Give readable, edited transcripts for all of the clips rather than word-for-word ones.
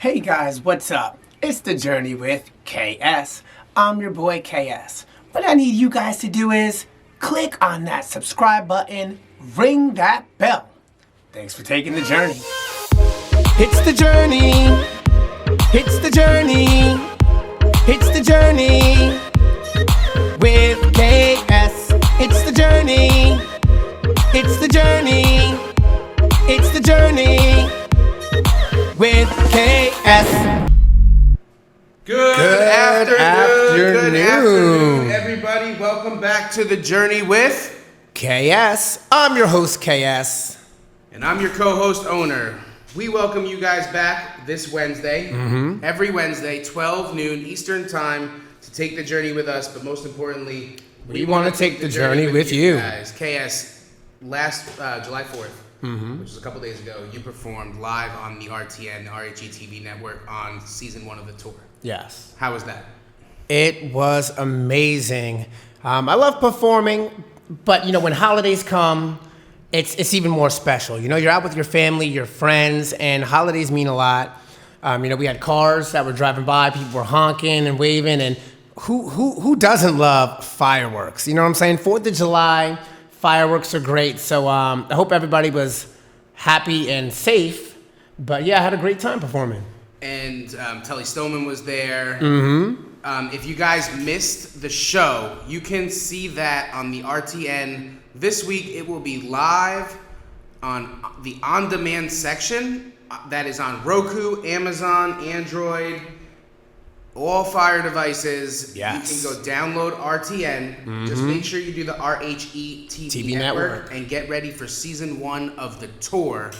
Hey guys, what's up? It's The Journey with KS. I'm your boy KS. What I need you guys to do is click on that subscribe button, ring that bell. Thanks for taking the journey. It's the journey. It's the journey. It's the journey with KS. It's the journey. It's the journey. It's the journey with KS. Good afternoon, everybody. Welcome back to The Journey with KS. I'm your host, KS. And I'm your co-host, Owner. We welcome you guys back this Wednesday, every Wednesday, 12 noon Eastern Time, to take the journey with us. But most importantly, we want to take the journey with you guys. KS, last July 4th, which was a couple days ago, you performed live on the RTN, RHETV network on season 1 of the tour. Yes. How was that? It was amazing. I love performing, but when holidays come, it's even more special. You're out with your family, your friends, and holidays mean a lot. We had cars that were driving by, people were honking and waving, and who doesn't love fireworks? You know what I'm saying? 4th of July, fireworks are great. So I hope everybody was happy and safe. But yeah, I had a great time performing. And Telly Stoneman was there. If you guys missed the show, you can see that on the RTN. This week it will be live on the on-demand section. That is on Roku, Amazon, Android, all Fire devices. Yes. You can go download RTN. Just make sure you do the RHETV network and get ready for season 1 of the tour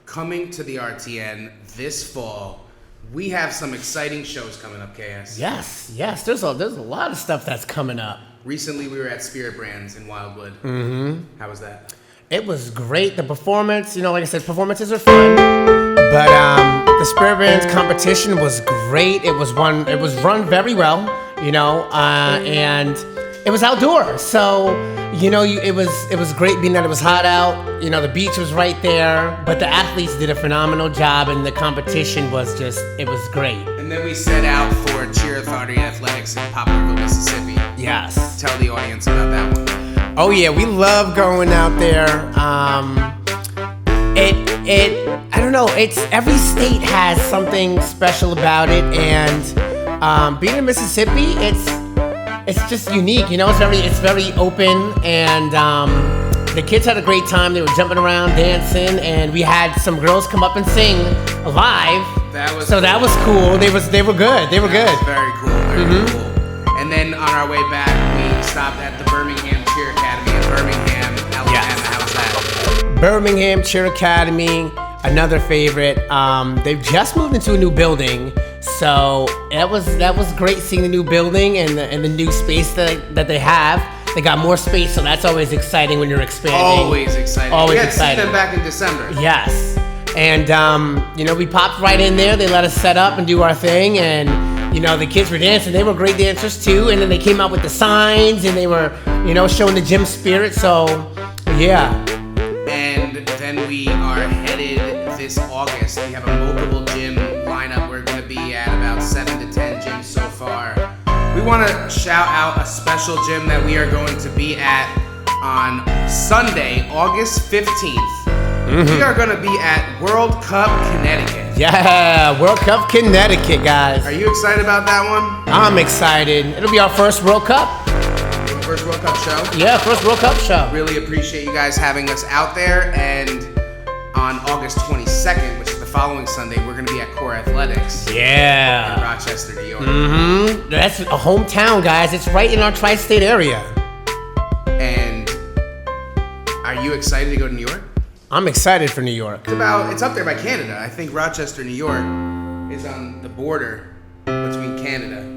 coming to the RTN this fall. We have some exciting shows coming up, KS. Yes. There's a lot of stuff that's coming up. Recently, we were at Spirit Brands in Wildwood. How was that? It was great. The performance, like I said, performances are fun. But the Spirit Brands competition was great. It was run very well, and it was outdoors. So, it was great being that it was hot out. The beach was right there. But the athletes did a phenomenal job, and the competition was it was great. And then we set out for Cheer Authority Athletics in Poplarville, Mississippi. Yes. Tell the audience about that one. Oh yeah, we love going out there. I don't know. It's every state has something special about it, and being in Mississippi, it's just unique. It's very open, and the kids had a great time. They were jumping around, dancing, and we had some girls come up and sing live. That was cool. They were good. They were good. That was very cool. Very cool. And then on our way back, we stopped at the Birmingham Cheer Academy in Birmingham, Alabama. Yes. How was that? Birmingham Cheer Academy, another favorite. They've just moved into a new building, so that was great seeing the new building and the new space that they have. They got more space, so that's always exciting when you're expanding. Always exciting. Always we had exciting. seen them back in December. Yes, and we popped right in there. They let us set up and do our thing, and the kids were dancing. They were great dancers too, and then they came out with the signs, and they were showing the gym spirit. So yeah. And then we are headed this August. We have a multiple gym lineup. We're going to be at about 7 to 10 gyms so far. We want to shout out a special gym that we are going to be at on Sunday, August 15th. We are going to be at World Cup, Connecticut. Yeah, World Cup, Connecticut, guys. Are you excited about that one? I'm excited. It'll be our first World Cup. First World Cup show? Yeah, first World Cup show. Really appreciate you guys having us out there. And on August 22nd, which is the following Sunday, we're going to be at Core Athletics. Yeah. In Rochester, New York. That's a hometown, guys. It's right in our tri-state area. And are you excited to go to New York? I'm excited for New York. It's up there by Canada. I think Rochester, New York is on the border between Canada.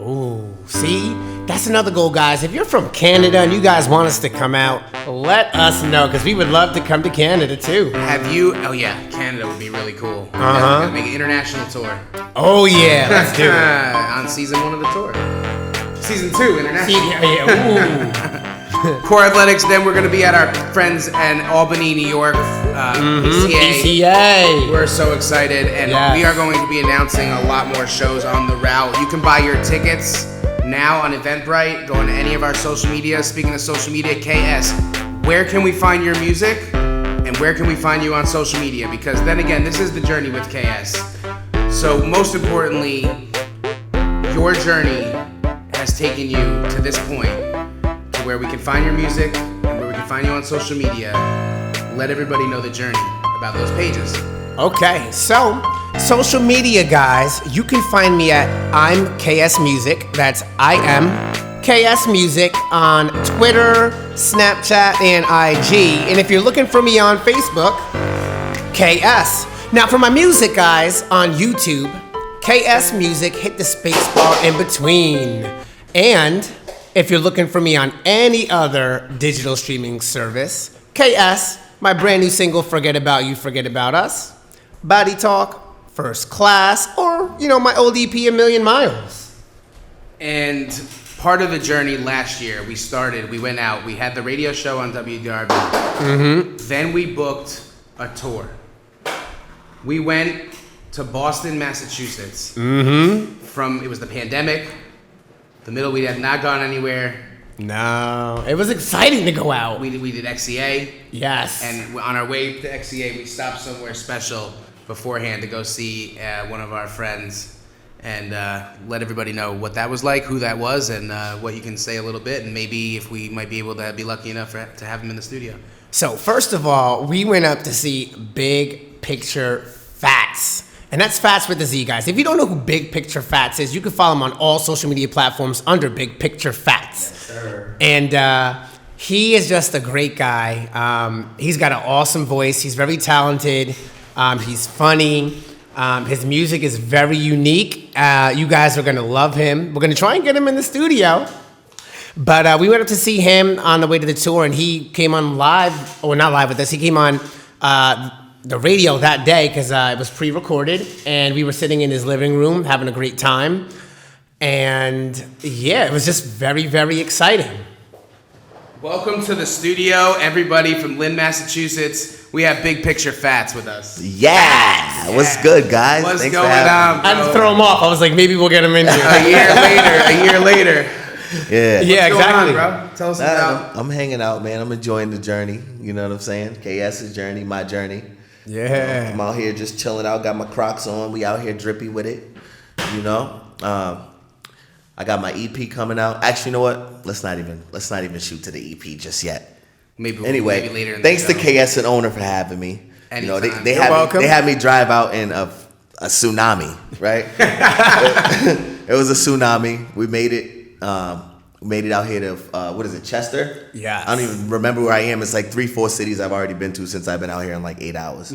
Oh, see? That's another goal, guys. If you're from Canada and you guys want us to come out, let us know, because we would love to come to Canada, too. Oh, yeah. Canada would be really cool. We're going to make an international tour. Oh, yeah. Let's do it. On season 1 of the tour. Season 2, international. Ooh. Core Athletics, then we're going to be at our friends in Albany, New York, ECA. We're so excited, and we are going to be announcing a lot more shows on the route. You can buy your tickets now on Eventbrite. Go on any of our social media. Speaking of social media, KS, where can we find your music, and where can we find you on social media? Because then again, this is the journey with KS. So most importantly, your journey has taken you to this point, to where we can find your music and where we can find you on social media. Let everybody know the journey about those pages. Okay, so social media, guys, you can find me at I'm KS Music. That's I am KS Music on Twitter, Snapchat, and IG. And if you're looking for me on Facebook, KS. Now for my music, guys, on YouTube, KS Music, hit the space bar in between. And if you're looking for me on any other digital streaming service, KS, my brand new single, Forget About You, Forget About Us, Body Talk, First Class, or, my old EP, A Million Miles. And part of the journey last year, we went out, we had the radio show on WDRB. Then we booked a tour. We went to Boston, Massachusetts. It was the pandemic. We had not gone anywhere. No, it was exciting to go out. We did XCA. Yes. And on our way to XCA, we stopped somewhere special beforehand to go see one of our friends and let everybody know what that was like, who that was, and what you can say a little bit, and maybe if we might be able to be lucky enough to have him in the studio. So first of all, we went up to see Big Picture Fatz. And that's Fatz with a Z, guys. If you don't know who Big Picture Fatz is, you can follow him on all social media platforms under Big Picture Fatz. Yes, sir. And he is just a great guy. He's got an awesome voice. He's very talented. He's funny. His music is very unique. You guys are going to love him. We're going to try and get him in the studio. But we went up to see him on the way to the tour, and he came on live, or not live with us. He came on the radio that day because it was pre-recorded, and we were sitting in his living room having a great time. And yeah, it was just very, very exciting. Welcome to the studio, everybody from Lynn, Massachusetts. We have Big Picture Fatz with us. Yeah. What's good, guys? What's Thanks going on, bro? I had to throw him off. I was like, maybe we'll get him in here. A year later. Yeah. Yeah, What's exactly. going on, bro? Tell us about. I'm hanging out, man. I'm enjoying the journey. You know what I'm saying? KS's journey, my journey. Yeah. I'm out here just chilling out. Got my Crocs on. We out here drippy with it. I got my EP coming out. Actually, you know what? Let's not even shoot to the EP just yet. Maybe later in thanks the to show. KS and owner for having me. Anytime. They had me drive out in a tsunami, right? It was a tsunami. We made it. Made it out here to Chester? Yes. I don't even remember where I am. It's like 3-4 cities I've already been to since I've been out here in like 8 hours.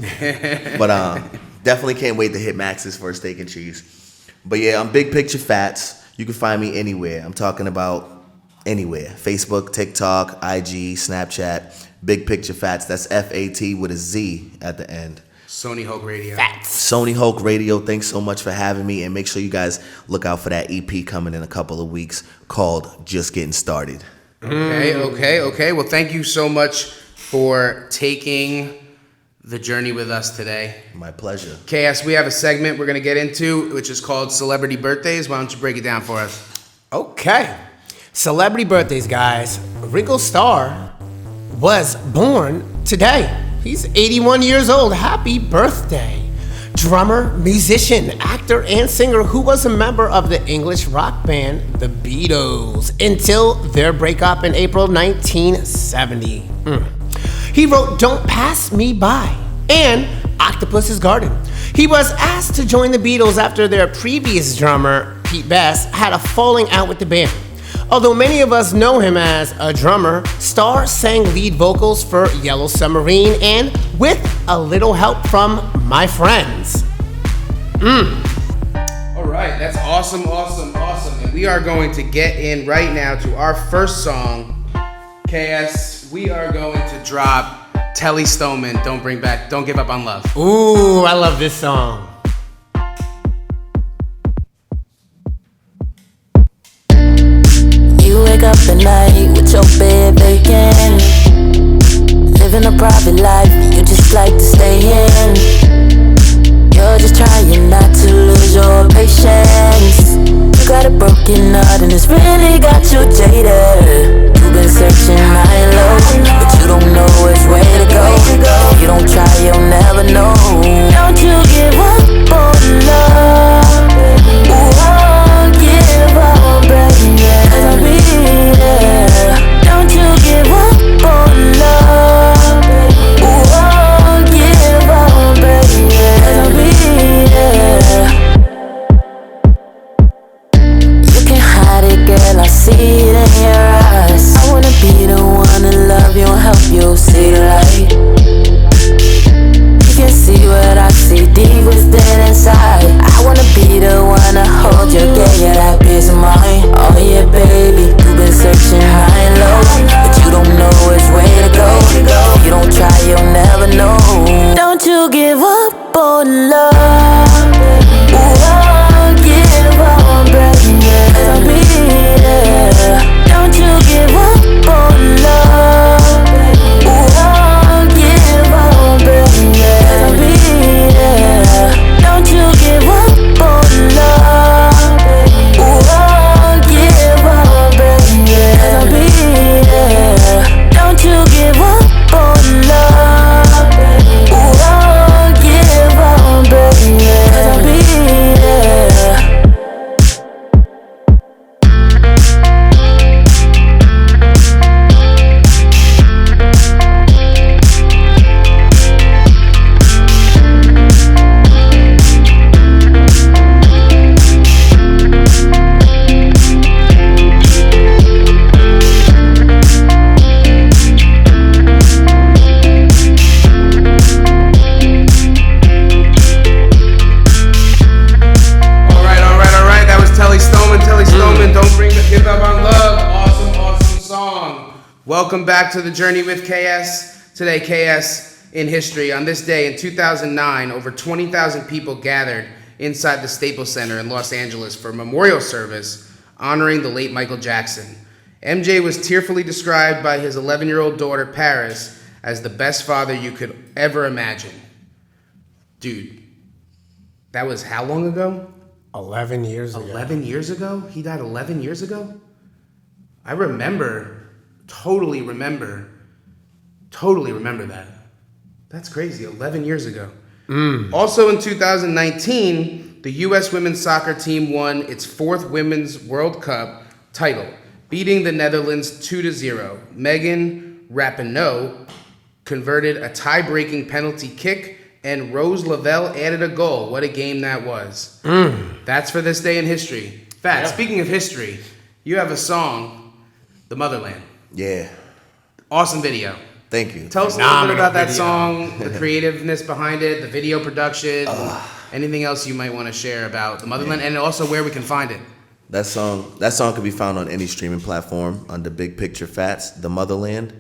But definitely can't wait to hit Max's for a steak and cheese. But yeah, I'm Big Picture Fatz. You can find me anywhere. I'm talking about anywhere. Facebook, TikTok, IG, Snapchat. Big Picture Fatz. That's F-A-T with a Z at the end. Sony Hulk Radio. Sony Hulk Radio, thanks so much for having me, and make sure you guys look out for that EP coming in a couple of weeks called Just Getting Started. Okay. Well, thank you so much for taking the journey with us today. My pleasure. KS, we have a segment we're going to get into, which is called Celebrity Birthdays. Why don't you break it down for us? Okay. Celebrity birthdays, guys. Ringo Starr was born today. He's 81 years old. Happy birthday. Drummer, musician, actor, and singer who was a member of the English rock band The Beatles until their breakup in April 1970. He wrote Don't Pass Me By and Octopus's Garden. He was asked to join the Beatles after their previous drummer, Pete Best, had a falling out with the band. Although many of us know him as a drummer, Starr sang lead vocals for Yellow Submarine and with a little help from My Friends. All right, that's awesome. And we are going to get in right now to our first song. KS, we are going to drop Telly Stoneman, Don't Give Up on Love. Ooh, I love this song. You wake wake up at night with your bed vacant. Living a private life, you just like to stay in. You're just trying not to lose your patience. You got a broken heart and it's really got you jaded. You've been searching high and low, but you don't know which way to go. If you don't try, you'll never know. Don't you give up on love. Ooh, give up, baby, 'cause I'll be there. Don't you give up on love. Ooh, give up, baby, 'cause I'll be there. You can't hide it, girl, I see it in your eyes. I wanna be the one to love you and help you see the light. You can see what I see deep within inside. I wanna be the one to hold you, get you that peace of mind. Oh yeah, baby, you've been searching high and low, but you don't know which way to go. If you don't try, you'll never know. Don't you give up on love. Ooh, give up, baby, 'cause I'll be there. Don't you give up on love. Ooh, give up, baby, 'cause I'll be there. Don't you give up on love. Ooh, give up, baby, 'cause I'll be there. Don't you give up on love. Ooh, give up, baby, 'cause I'll be there. All right. That was Telly Stoneman. Don't give up on love. Awesome song. Welcome back to the Journey with KS. Today, KS in history. On this day in 2009, over 20,000 people gathered inside the Staples Center in Los Angeles for a memorial service honoring the late Michael Jackson. MJ was tearfully described by his 11-year-old daughter, Paris, as the best father you could ever imagine. Dude, that was how long ago? 11 years ago. 11 years ago? He died 11 years ago? I totally remember that. That's crazy, 11 years ago. Also in 2019, the U.S. women's soccer team won its 4th Women's World Cup title, beating the Netherlands 2-0. Megan Rapinoe converted a tie-breaking penalty kick, and Rose Lavelle added a goal. What a game that was. That's for this day in history. Fat, Speaking of history, you have a song, The Motherland. Yeah. Awesome video. Thank you. Tell us a little bit about that song, the creativeness behind it, the video production, anything else you might want to share about The Motherland, and also where we can find it. That song can be found on any streaming platform under Big Picture Fatz, The Motherland.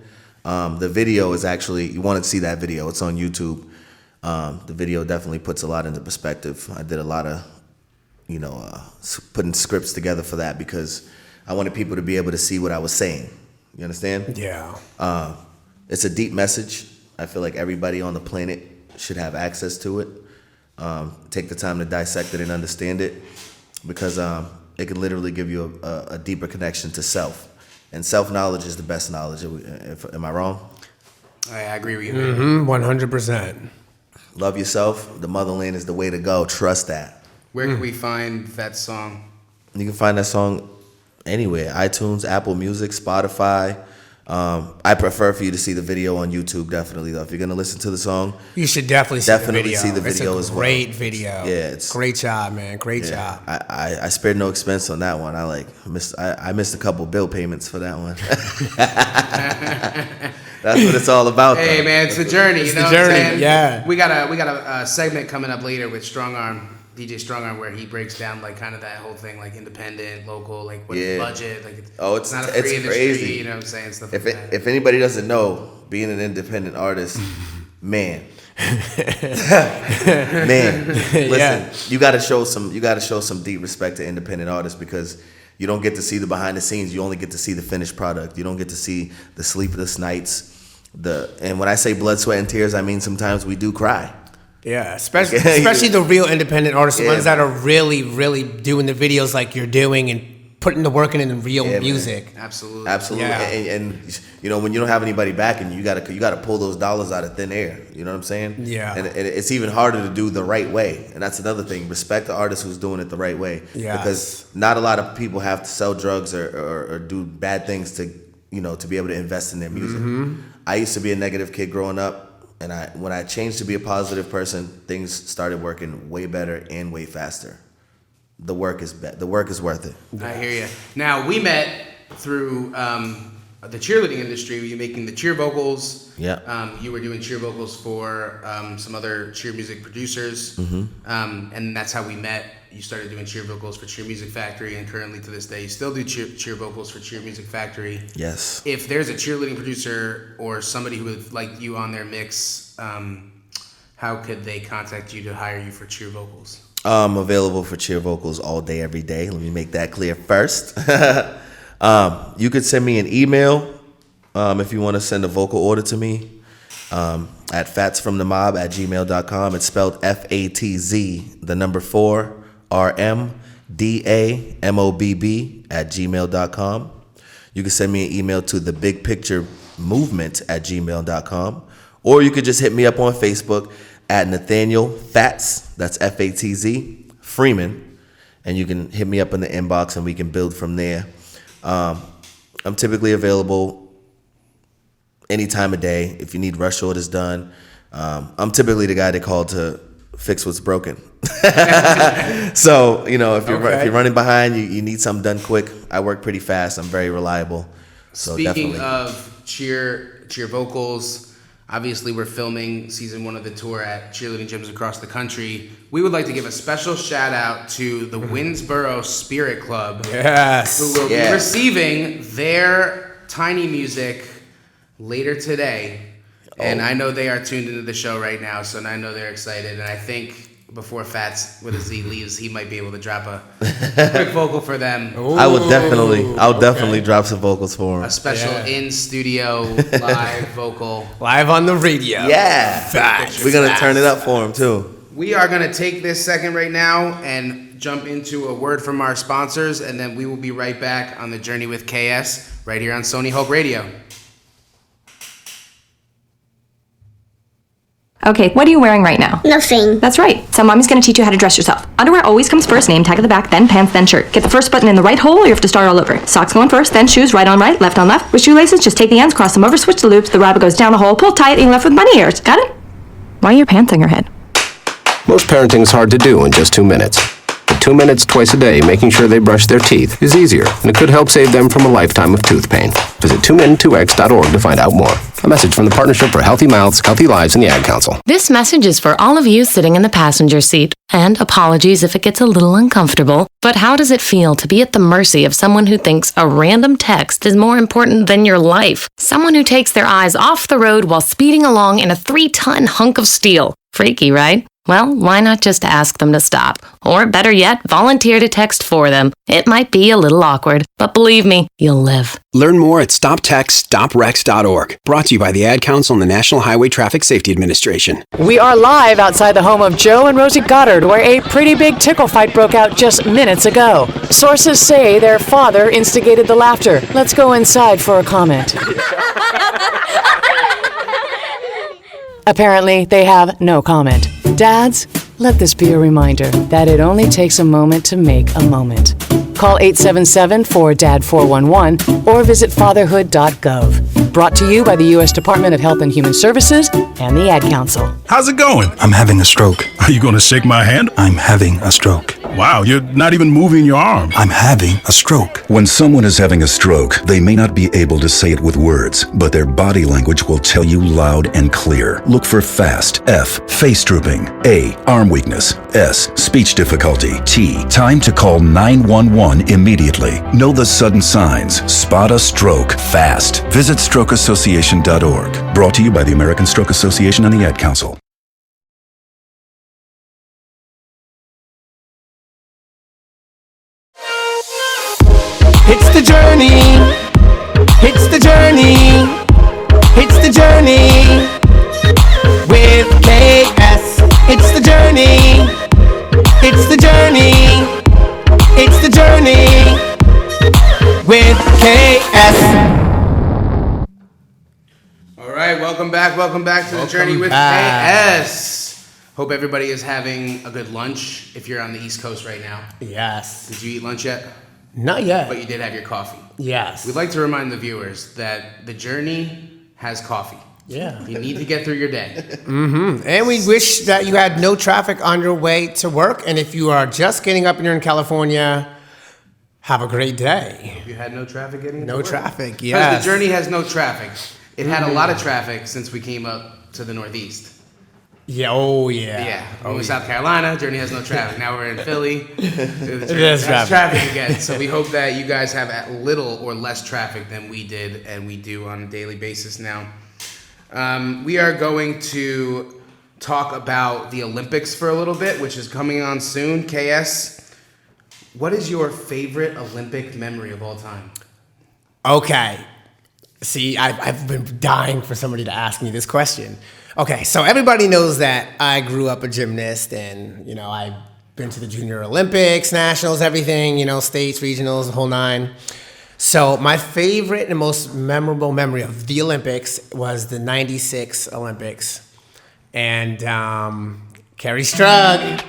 The video is actually, you want to see that video, it's on YouTube. The video definitely puts a lot into perspective. I did a lot of, putting scripts together for that because I wanted people to be able to see what I was saying. You understand? Yeah. It's a deep message. I feel like everybody on the planet should have access to it. Take the time to dissect it and understand it because it can literally give you a deeper connection to self. And self-knowledge is the best knowledge. Am I wrong? I agree with you. 100%. Love yourself. The motherland is the way to go. Trust that. Where can we find that song? You can find that song anywhere. iTunes, Apple Music, Spotify. I prefer for you to see the video on YouTube, definitely, though. If you're going to listen to the song, you should definitely see the video. As well. Great video. Yeah, it's great job, man. Great job. I spared no expense on that one. I missed a couple bill payments for that one. That's what it's all about. Hey, though. man, it's the journey. It's you know the journey. What I'm saying? Yeah. We got a segment coming up later with StrongArm. DJ StrongArm, where he breaks down like kind of that whole thing, like independent, local, like what's the budget, like it's not a free industry, crazy. You know what I'm saying? Stuff if like that. If anybody doesn't know, being an independent artist, man, listen, you got to show some deep respect to independent artists because you don't get to see the behind the scenes. You only get to see the finished product. You don't get to see the sleepless nights. And when I say blood, sweat, and tears, I mean sometimes we do cry. Yeah, especially the real independent artists, the ones that are really, really doing the videos like you're doing and putting the work in real music. Man. Absolutely. Yeah. And you know, when you don't have anybody backing you, gotta pull those dollars out of thin air. You know what I'm saying? Yeah. And it's even harder to do the right way. And that's another thing. Respect the artist who's doing it the right way. Yeah. Because not a lot of people have to sell drugs or do bad things to be able to invest in their music. Mm-hmm. I used to be a negative kid growing up. And when I changed to be a positive person, things started working way better and way faster. The work is worth it. I hear you. Now, we met through the cheerleading industry. You making the cheer vocals. Yeah. You were doing cheer vocals for some other cheer music producers. Mm-hmm. And that's how we met. You started doing cheer vocals for Cheer Music Factory, and currently to this day, you still do cheer vocals for Cheer Music Factory. Yes. If there's a cheerleading producer or somebody who would like you on their mix, how could they contact you to hire you for cheer vocals? I'm available for cheer vocals all day, every day. Let me make that clear first. You could send me an email if you want to send a vocal order to me at fatzfromthemob@gmail.com. It's spelled FATZ, the number 4, RMDAMOBB@gmail.com. You can send me an email to the Big Picture Movement@gmail.com, or you could just hit me up on Facebook at Nathaniel Fatz, that's FATZ Freeman, and you can hit me up in the inbox and we can build from there. I'm typically available any time of day if you need rush orders done. I'm typically the guy they call to fix what's broken. So, if you're running behind, you need something done quick. I work pretty fast. I'm very reliable. So Speaking definitely. of cheer vocals, obviously we're filming season 1 of the tour at cheerleading gyms across the country. We would like to give a special shout out to the Winsboro Spirit Club. Yes. Who will be receiving their Tiny Music later today. And I know they are tuned into the show right now, so I know they're excited. And I think before Fatz with a Z leaves, he might be able to drop a quick vocal for them. Ooh, I'll definitely drop some vocals for him. A special in-studio live vocal. Live on the radio. Yeah. We're going to turn it up for him, too. We are going to take this second right now and jump into a word from our sponsors, and then we will be right back on the journey with KS right here on Sony Hulk Radio. Okay, what are you wearing right now? Nothing. That's right. So mommy's gonna teach you how to dress yourself. Underwear always comes first, name tag at the back, then pants, then shirt. Get the first button in the right hole or you have to start all over. Socks going first, then shoes, right on right, left on left. With shoelaces, just take the ends, cross them over, switch the loops, the rabbit goes down the hole, pull tight, and you're left with bunny ears. Got it? Why are your pants on your head? Most parenting's hard to do in just 2 minutes. But 2 minutes twice a day making sure they brush their teeth is easier, and it could help save them from a lifetime of tooth pain. Visit 2min2x.org to find out more. A message from the Partnership for Healthy Mouths, Healthy Lives, and the Ad Council. This message is for all of you sitting in the passenger seat. And apologies if it gets a little uncomfortable. But how does it feel to be at the mercy of someone who thinks a random text is more important than your life? Someone who takes their eyes off the road while speeding along in a 3-ton hunk of steel. Freaky, right? Well, why not just ask them to stop? Or better yet, volunteer to text for them. It might be a little awkward, but believe me, you'll live. Learn more at StopTextStopWrecks.org. Brought to you by the Ad Council and the National Highway Traffic Safety Administration. We are live outside the home of Joe and Rosie Goddard, where a pretty big tickle fight broke out just minutes ago. Sources say their father instigated the laughter. Let's go inside for a comment. Apparently, they have no comment. Dads, let this be a reminder that it only takes a moment to make a moment. Call 877-4DAD-411 or visit fatherhood.gov. Brought to you by the U.S. Department of Health and Human Services and the Ad Council. How's it going? I'm having a stroke. Are you going to shake my hand? I'm having a stroke. Wow, you're not even moving your arm. I'm having a stroke. When someone is having a stroke, they may not be able to say it with words, but their body language will tell you loud and clear. Look for FAST. F, face drooping. A, arm weakness. S, speech difficulty. T, time to call 911 immediately. Know the sudden signs. Spot a stroke fast. Visit strokeassociation.org. Brought to you by the American Stroke Association and the Ad Council. It's the journey. It's the journey. It's the journey with KS. It's the journey. It's the journey. It's the journey with KS. All right, welcome back to the journey with KS. Hope everybody is having a good lunch if you're on the East Coast right now. Yes. Did you eat lunch yet? Not yet. But you did have your coffee. Yes. We'd like to remind the viewers that the journey has coffee. Yeah. You need to get through your day. Mm-hmm. And we wish that you had no traffic on your way to work. And if you are just getting up and you're in California, have a great day. You had no traffic getting into No work. traffic, Because yes. the journey has no traffic. It had a lot of traffic since we came up to the Northeast. Yeah, oh yeah. Yeah, we were South Carolina, journey has no traffic. Now we're in Philly, There's traffic again. So we hope that you guys have at little or less traffic than we did and we do on a daily basis now. We are going to talk about the Olympics for a little bit, which is coming on soon. KS, what is your favorite Olympic memory of all time? Okay. See, I've been dying for somebody to ask me this question. Okay, so everybody knows that I grew up a gymnast and, you know, I've been to the Junior Olympics, nationals, everything, you know, states, regionals, the whole nine. So my favorite and most memorable memory of the Olympics was the 96 Olympics. And Kerry Strug.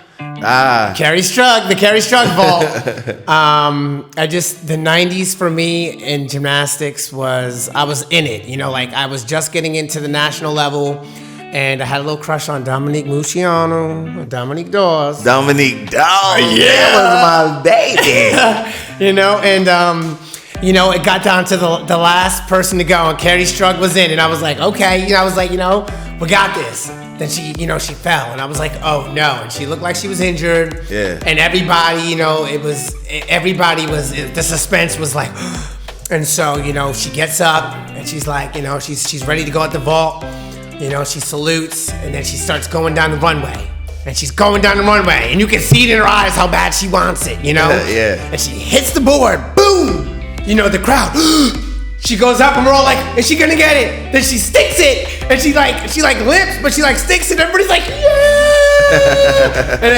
Kerry Strug, the Kerry Strug vault. The 90s for me in gymnastics I was in it. You know, like I was just getting into the national level. And I had a little crush on Dominique Mucciano, Dominique Dawes. Dominique Dawes, that was my baby. You know, and you know, it got down to the last person to go, and Kerry Strug was in, and I was like, okay, you know, I was like, you know, we got this. Then she fell, and I was like, oh no, and she looked like she was injured. Yeah. And everybody, you know, the suspense was like, and so, you know, she gets up, and she's like, you know, she's ready to go at the vault. You know, she salutes, and then she starts going down the runway. And she's going down the runway, and you can see it in her eyes how bad she wants it, you know? Yeah. And she hits the board, boom! You know, the crowd, she goes up, and we're all like, is she gonna get it? Then she sticks it, and she limps, but she sticks it, everybody's like, yeah! And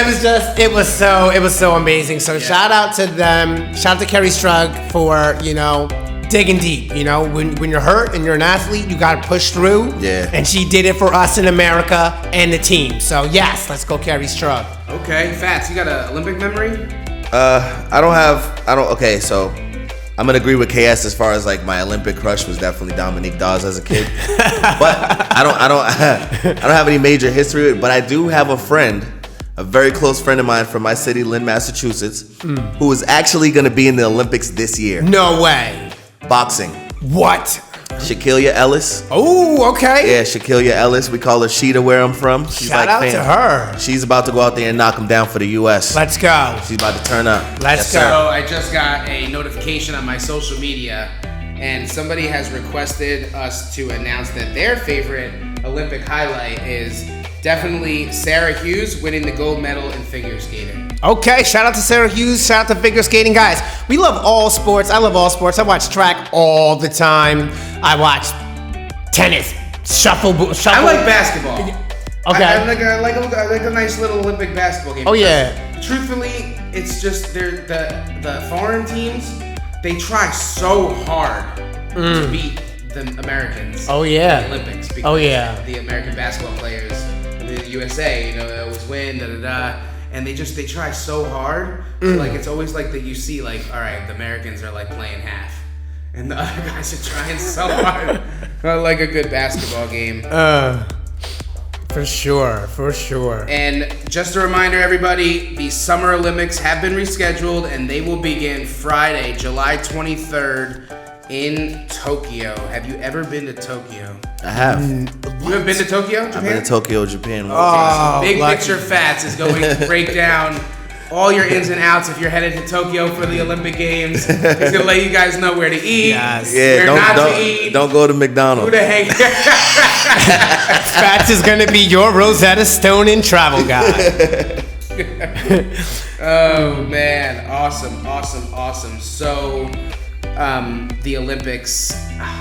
it was so amazing. So shout out to them, shout out to Kerry Strug for, you know, digging deep. You know, when you're hurt and you're an athlete, you gotta push through. Yeah. And she did it for us in America and the team. So yes, let's go Kerry Strug. Okay, Fats, you got an Olympic memory? Okay, so I'm gonna agree with KS as far as like my Olympic crush was definitely Dominique Dawes as a kid. But I don't have any major history with it, but I do have a friend, a very close friend of mine from my city, Lynn, Massachusetts, who is actually gonna be in the Olympics this year. No way. Boxing. What? Shaquilla Ellis. Oh, okay. Yeah, Shaquilla Ellis. We call her Sheeta where I'm from. She's Shout out to her. She's about to go out there and knock him down for the U.S. Let's go. She's about to turn up. Let's go. So I just got a notification on my social media, and somebody has requested us to announce that their favorite Olympic highlight is definitely Sarah Hughes winning the gold medal in figure skating. Okay, shout out to Sarah Hughes, shout out to figure skating. Guys, we love all sports. I love all sports. I watch track all the time. I watch tennis, shuffleboard. I like basketball. Okay. I like a nice little Olympic basketball game. Oh yeah. Truthfully, it's just the foreign teams, they try so hard to beat the Americans. Oh yeah. In the Olympics. Because oh yeah. The American basketball players, the USA, you know, they always win, and they try so hard. So like it's always like that you see like, all right, the Americans are like playing half, and the other guys are trying so hard. Like a good basketball game. For sure. And just a reminder, everybody, the Summer Olympics have been rescheduled, and they will begin Friday, July 23rd in Tokyo. Have you ever been to Tokyo? I have. You have been to Tokyo, Japan? I've been to Tokyo, Japan. So Big Picture Fatz is going to break down all your ins and outs if you're headed to Tokyo for the Olympic Games. He's going to let you guys know where to eat, where not to eat. Don't go to McDonald's. Who the heck? Fatz is going to be your Rosetta Stone and travel guide. Oh, man. Awesome. So, the Olympics.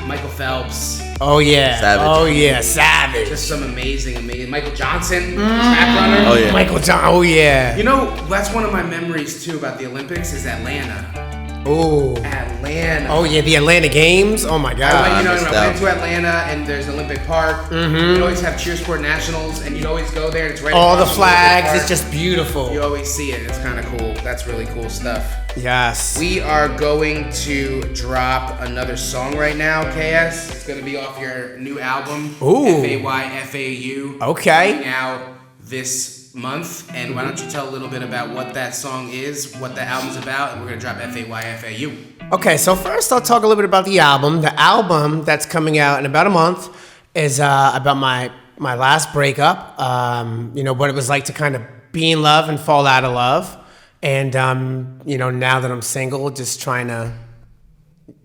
Michael Phelps. Oh yeah. Savage. Oh yeah. Savage. Just some amazing. Michael Johnson, track runner. Oh yeah. Michael Johnson. Oh yeah. You know, that's one of my memories too about the Olympics is Atlanta. Oh. Atlanta. Oh yeah, the Atlanta Games. Oh my God. I went to Atlanta and there's Olympic Park. You'd always have Cheersport Nationals and you'd always go there and it's right all the across flags. Park. It's just beautiful. You always see it. It's kind of cool. That's really cool stuff. Yes. We are going to drop another song right now, KS. It's going to be off your new album, Ooh. FAYFAU. Okay. Coming out this month. And why don't you tell a little bit about what that song is, what the album's about, and we're going to drop FAYFAU. Okay, so first I'll talk a little bit about the album. The album that's coming out in about a month is about my last breakup. What it was like to kind of be in love and fall out of love. And, now that I'm single, just trying to,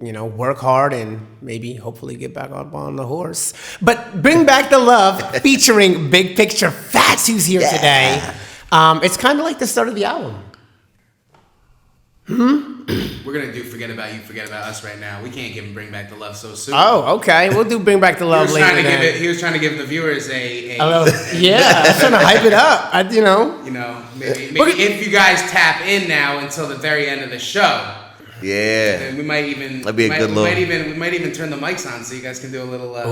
work hard and maybe hopefully get back up on the horse. But Bring Back the Love featuring Big Picture Fatz, who's here today. It's kind of like the start of the album. We're going to do Forget About You, Forget About Us right now. We can't give him Bring Back the Love so soon. Oh, okay. We'll do Bring Back the Love later. He was trying to give the viewers a yeah, I was trying to hype it up. Maybe if you guys tap in now until the very end of the show. Yeah. Then we might even. That'd be a good look. We might even turn the mics on so you guys can do a little. Live.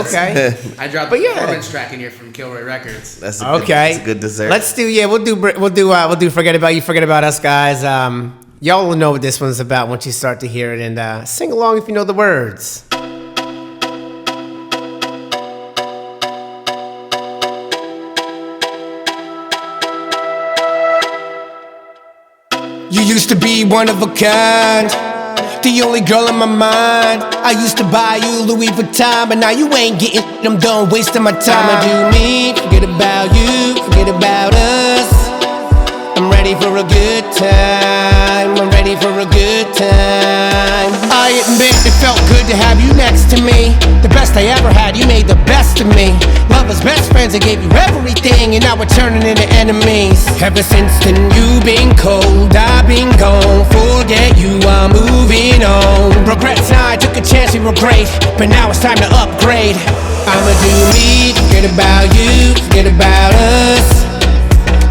Okay. I dropped the performance track in here from Kilroy Records. That's a good dessert. We'll do Forget About You, Forget About Us, guys. Y'all will know what this one's about once you start to hear it, and sing along if you know the words. You used to be one of a kind, the only girl in my mind. I used to buy you Louis Vuitton, but now you ain't getting. I'm done wasting my time. I do me, forget about you, forget about us. I'm ready for a good time. I'm ready for a good time. I admit it felt good to have you next to me. The best I ever had, you made the best of me. Lovers, best friends, I gave you everything, and now we're turning into enemies. Ever since then you've been cold, I've been gone. Forget you, I'm moving on. Regrets, I took a chance, we were great, but now it's time to upgrade. I'ma do me, forget about you, forget about us.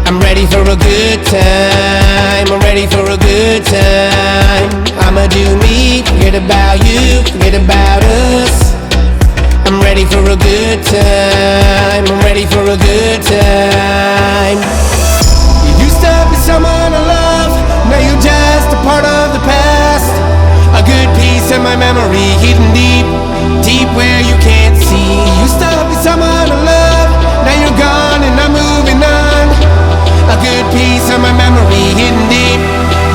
I'm ready for a good time. I'm ready for a good time. I'ma do me, forget about you, forget about us. I'm ready for a good time. I'm ready for a good time. You used to be someone I love, now you're just a part of the past. A good piece of my memory hidden deep, deep where you can't see. You used to be someone I love, now you're gone and I'm moving on. A good piece of my memory hidden deep,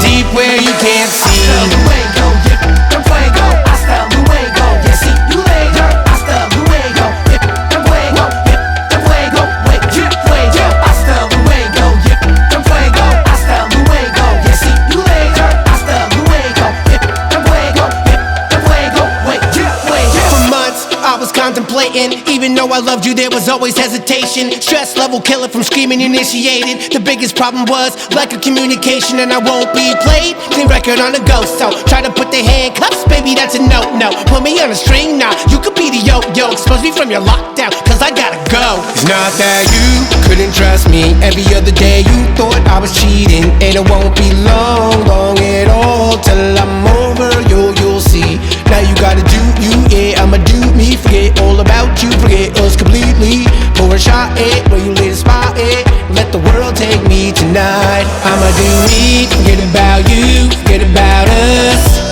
deep where you can't see. Hasta luego, yeah, fuego. Hasta luego, yeah, see you later. Hasta luego, yeah, fuego, yeah, fuego. Wait, yeah, fuego. Hasta luego, yeah, fuego. Hasta luego, yeah, see you later. Hasta luego, yeah, fuego, yeah, fuego. Wait, yeah, fuego. For months I was contemplating, even though I loved you, there was always hesitation. Stress level killer from screaming initiated. The biggest problem was lack of communication, and I won't be played. Clean record on the go, so try to put the handcuffs, baby, that's a no-no. Put me on a string now, you could be the yo-yo. Expose me from your lockdown, cause I gotta go. It's not that you couldn't trust me. Every other day you thought I was cheating, and it won't be long, long at all till I'm over you, you'll see. Now you gotta do you, yeah, I'ma do me. Forget all about you, forget us completely. Pour a shot it, where you lay the spot it. Let the world take me tonight. I'ma do me, forget about you, forget about us.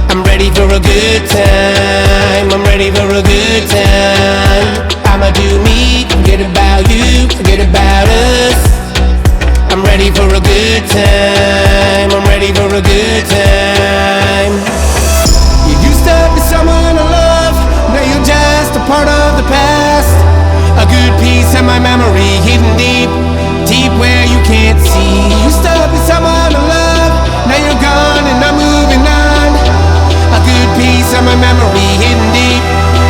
I'm ready for a good time. I'm ready for a good time. I'ma do me, forget about you, forget about us. I'm ready for a good time. I'm ready for a good time. You used to be someone I love, now you're just a part of the past. A good piece of my memory hidden deep, deep where you can't see. You used to be someone I love, now you're gone and I'm moving on. A good piece of my memory hidden deep,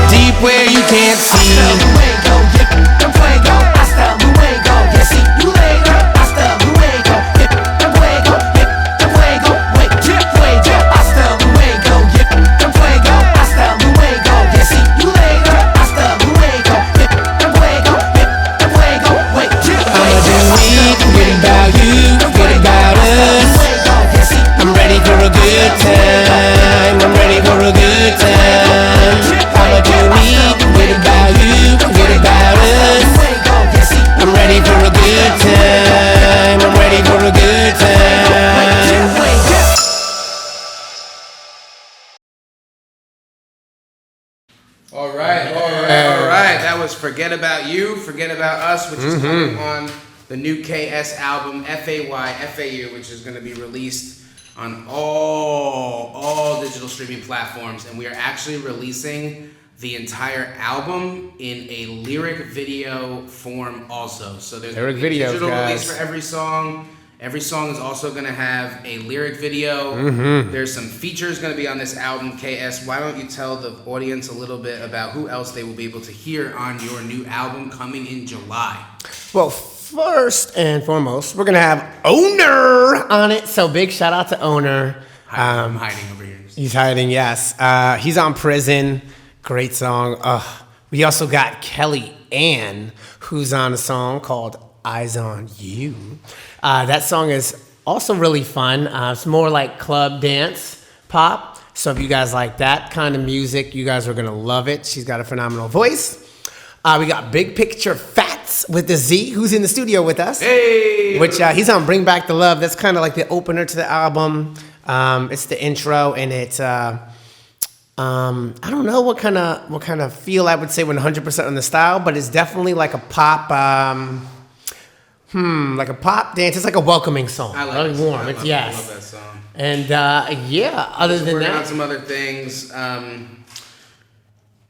deep where you can't see. Hasta luego, yeah, fuego. Hasta luego, yeah, see you later. Hasta luego, yeah, fuego, yeah, fuego. Wait, yeah, fuego. Hasta luego. Forget About You, Forget About Us, which is coming on the new KS album, FAU, which is going to be released on all digital streaming platforms. And we are actually releasing the entire album in a lyric video form also. So there's a digital release for every song. Every song is also going to have a lyric video. There's some features going to be on this album. KS, why don't you tell the audience a little bit about who else they will be able to hear on your new album coming in July? Well, first and foremost, we're going to have Owner on it. So big shout out to Owner. I'm hiding over here. He's hiding, yes. He's on Prison. Great song. We also got Kelly Ann, who's on a song called Eyes on You. That song is also really fun. It's more like club dance pop. So if you guys like that kind of music, you guys are going to love it. She's got a phenomenal voice. We got Big Picture Fatz with the Z, who's in the studio with us. Hey! Which he's on Bring Back the Love. That's kind of like the opener to the album. It's the intro, and it's I don't know what kind of feel I would say 100% on the style, but it's definitely like a pop. Like a pop dance. It's like a welcoming song. I like really warm. I love that song. And other than working that, on some other things. I'm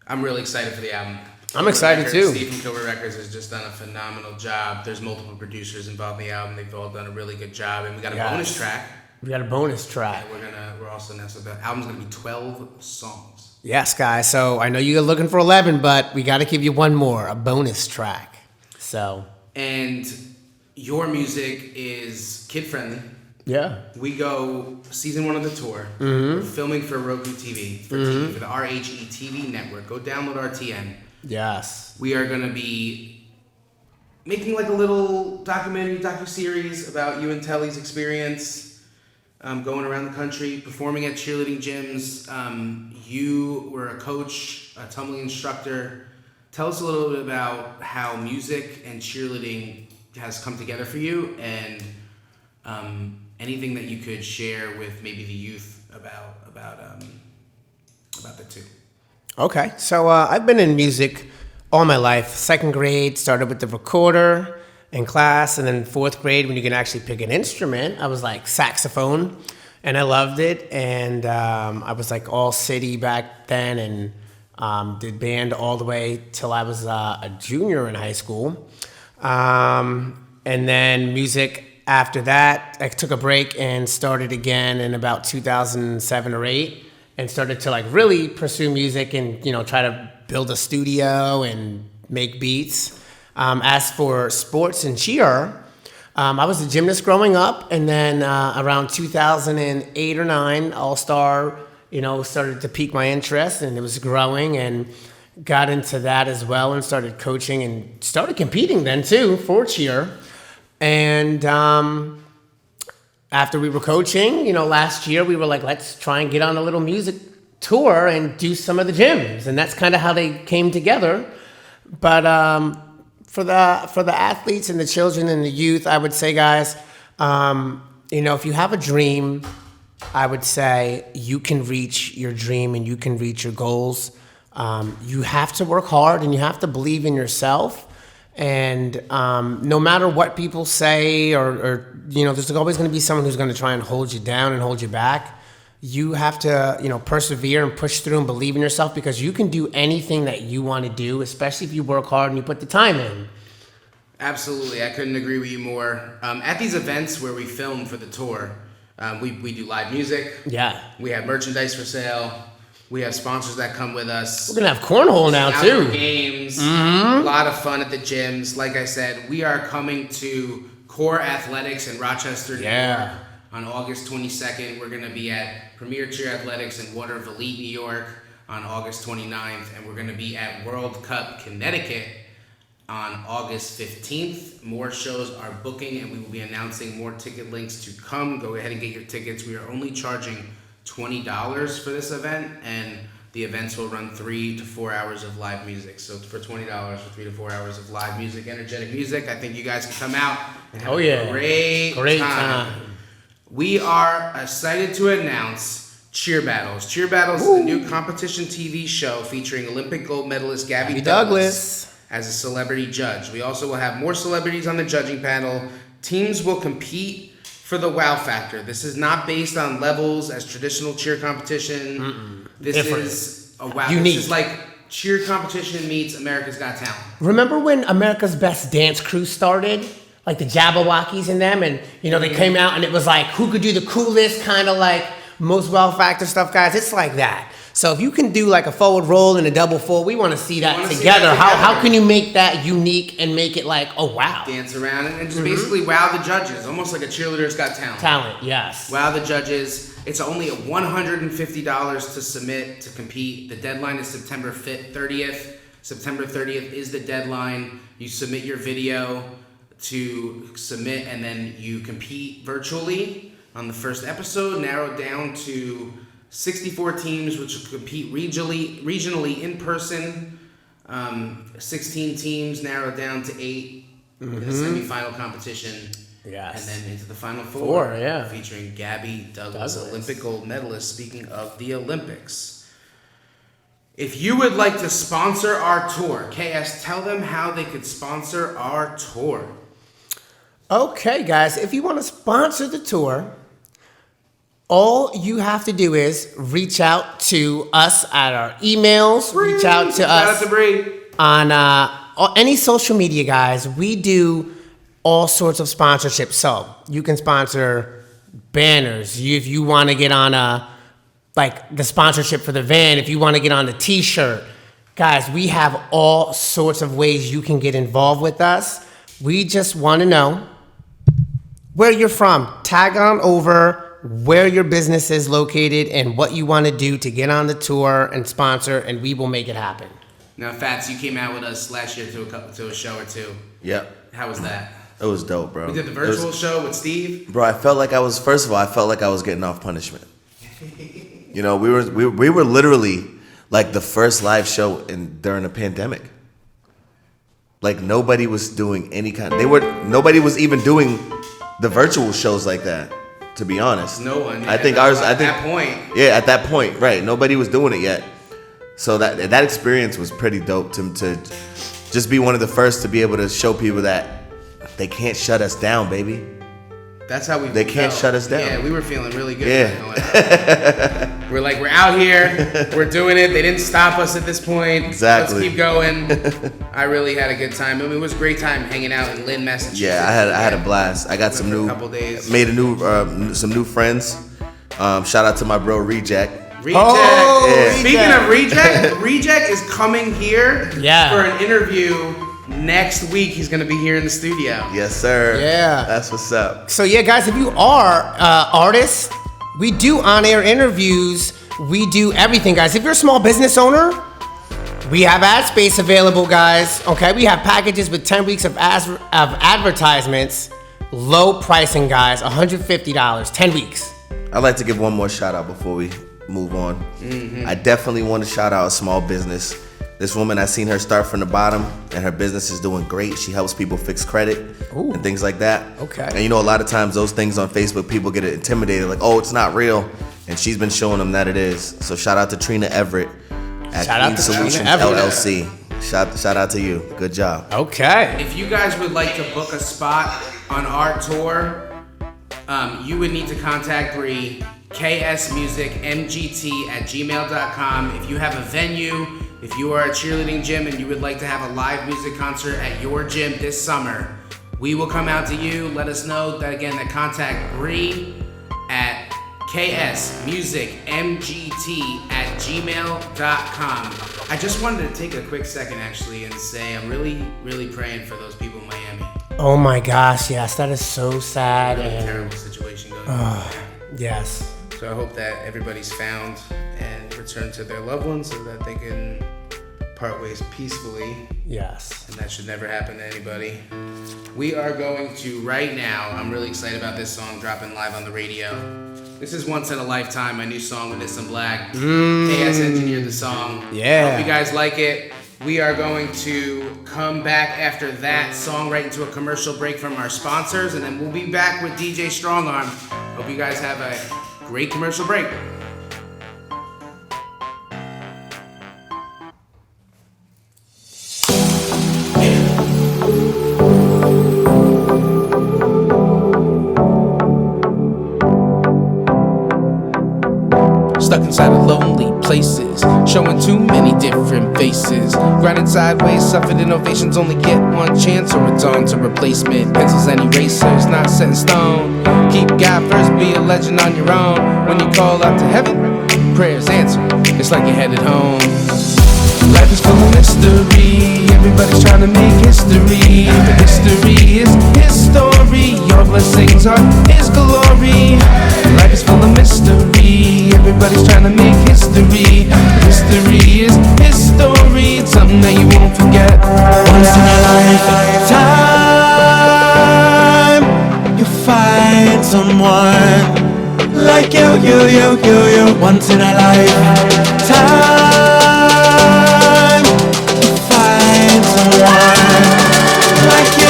really excited for the album. I'm excited too. Steve from Kilmer Records has just done a phenomenal job. There's multiple producers involved in the album. They've all done a really good job, and we got a bonus track. We got a bonus track. Yeah, we're also announcing the album's gonna be 12 songs. Yes, guys. So I know you're looking for 11, but we got to give you one more, a bonus track. So. And your music is kid friendly. Yeah. We go season 1 of the tour. We're filming for Roku TV, for the RHE TV network. Go download RTN. Yes. We are going to be making like a little docu-series about you and Telly's experience going around the country, performing at cheerleading gyms. You were a coach, a tumbling instructor. Tell us a little bit about how music and cheerleading has come together for you, and anything that you could share with maybe the youth about the two. Okay, so I've been in music all my life. 2nd grade, started with the recorder in class, and then 4th grade, when you can actually pick an instrument, I was like saxophone, and I loved it. And I was like all city back then, and did band all the way till I was a junior in high school. And then music after that, I took a break and started again in about 2007 or 8, and started to like really pursue music and, try to build a studio and make beats. As for sports and cheer, I was a gymnast growing up, and then around 2008 or 9, All-Star, started to pique my interest, and it was growing, and got into that as well, and started coaching and started competing then too for cheer. And after we were coaching, last year we were like, let's try and get on a little music tour and do some of the gyms, and that's kind of how they came together. But for the athletes and the children and the youth, I would say, guys, if you have a dream, I would say you can reach your dream and you can reach your goals. You have to work hard and you have to believe in yourself. And no matter what people say, or there's always going to be someone who's going to try and hold you down and hold you back. You have to, persevere and push through and believe in yourself, because you can do anything that you want to do, especially if you work hard and you put the time in. Absolutely. I couldn't agree with you more. At these events where we film for the tour, we do live music. Yeah. We have merchandise for sale. We have sponsors that come with us. We're going to have cornhole now, too. Games. A lot of fun at the gyms. Like I said, we are coming to Core Athletics in Rochester, New York on August 22nd. We're going to be at Premier Cheer Athletics in Waterville, New York on August 29th. And we're going to be at World Cup, Connecticut on August 15th. More shows are booking, and we will be announcing more ticket links to come. Go ahead and get your tickets. We are only charging $20 for this event, and the events will run 3 to 4 hours of live music. So for $20 for 3 to 4 hours of live music, energetic music, I think you guys can come out and have a great time. We are excited to announce Cheer Battles. Cheer Battles is a new competition TV show featuring Olympic gold medalist Gabby Douglas as a celebrity judge. We also will have more celebrities on the judging panel. Teams will compete for the wow factor. This is not based on levels as traditional cheer competition. This is a wow. Unique. This is like cheer competition meets America's Got Talent. Remember when America's Best Dance Crew started? Like the Jabberwockies and them, and they came out and it was like who could do the coolest kind of like most wow factor stuff, guys. It's like that. So if you can do like a forward roll and a double full, we want to see that together. How can you make that unique and make it like, oh wow, dance around and just basically wow the judges, almost like a Cheerleader's Got Talent. Talent, yes. Wow the judges. It's only $150 to submit to compete. The deadline is September 30th. September 30th is the deadline. You submit your video to submit, and then you compete virtually on the first episode, narrowed down to 64 teams, which will compete regionally in person. 16 teams narrowed down to 8 in the semifinal competition. Yes. And then into the final four, yeah. Featuring Gabby Douglas, Olympic gold medalist. Speaking of the Olympics, if you would like to sponsor our tour, KS, tell them how they could sponsor our tour. Okay, guys, if you want to sponsor the tour, all you have to do is reach out to us at our emails, reach out to us on any social media, guys. We do all sorts of sponsorships. So you can sponsor banners. If you want to get on the sponsorship for the van, if you want to get on the t-shirt, guys, we have all sorts of ways you can get involved with us. We just want to know where you're from. Tag on over where your business is located and what you want to do to get on the tour and sponsor, and we will make it happen. Now, Fatz, you came out with us last year to a show or two. Yep. How was that? It was dope, bro. We did the virtual show with Steve. Bro, I felt like I was getting off punishment. We were literally like the first live show during the pandemic. Like nobody was doing nobody was even doing the virtual shows like that, to be honest. No one. I think ours. At that point. Yeah, at that point, right? Nobody was doing it yet. So that experience was pretty dope to just be one of the first to be able to show people that they can't shut us down, baby. That's how we. They can't shut us down. Yeah, we were feeling really good. Yeah. We're like, we're out here, we're doing it. They didn't stop us at this point. Exactly. Let's keep going. I really had a good time. I mean, it was a great time hanging out in Lynn, Massachusetts. Yeah, I had a blast. I got some new friends. Shout out to my bro Reject. Speaking of Reject is coming here for an interview next week. He's going to be here in the studio. Yes, sir. Yeah. That's what's up. So, yeah, guys, if you are artists, we do on-air interviews. We do everything, guys. If you're a small business owner, we have ad space available, guys. Okay, we have packages with 10 weeks of advertisements. Low pricing, guys. $150, 10 weeks. I'd like to give one more shout out before we move on. I definitely want to shout out a small business. This woman, I seen her start from the bottom, and her business is doing great. She helps people fix credit and things like that. Okay. And a lot of times those things on Facebook, people get intimidated, like, oh, it's not real. And she's been showing them that it is. So shout out to Trina Everett at Clean Solutions LLC. Shout out to you. Good job. Okay. If you guys would like to book a spot on our tour, you would need to contact Bree, KSMUSICMGT at gmail.com. If you have a venue, if you are a cheerleading gym and you would like to have a live music concert at your gym this summer, we will come out to you. Let us know that contact Bree at KSMUSICMGT at gmail.com. I just wanted to take a quick second actually and say I'm really, really praying for those people in Miami. Oh my gosh, yes, that is so sad. Really terrible situation going on. Yes. So I hope that everybody's found and returned to their loved ones so that they can part ways peacefully. Yes. And that should never happen to anybody. We are going to right now, I'm really excited about this song dropping live on the radio. This is Once in a Lifetime, my new song with This and Black. KS engineered the song. Yeah. Hope you guys like it. We are going to come back after that song right into a commercial break from our sponsors, and then we'll be back with DJ StrongArm. Hope you guys have a great commercial break. stuck inside of lonely places, showing too many different faces. Grinding sideways, suffered innovations, only get one chance or it's on to replacement. Pencils and erasers, not set in stone. Keep God first, be a legend on your own. When you call out to heaven, prayers answered, it's like you're headed home. Life is full of mystery, everybody's trying to make history. But history is his story, your blessings are his glory. Life is full of mystery, everybody's trying to make history. But history is his story, it's something that you won't forget. Once in a lifetime, you find someone like you. Once in a lifetime, you find someone like you.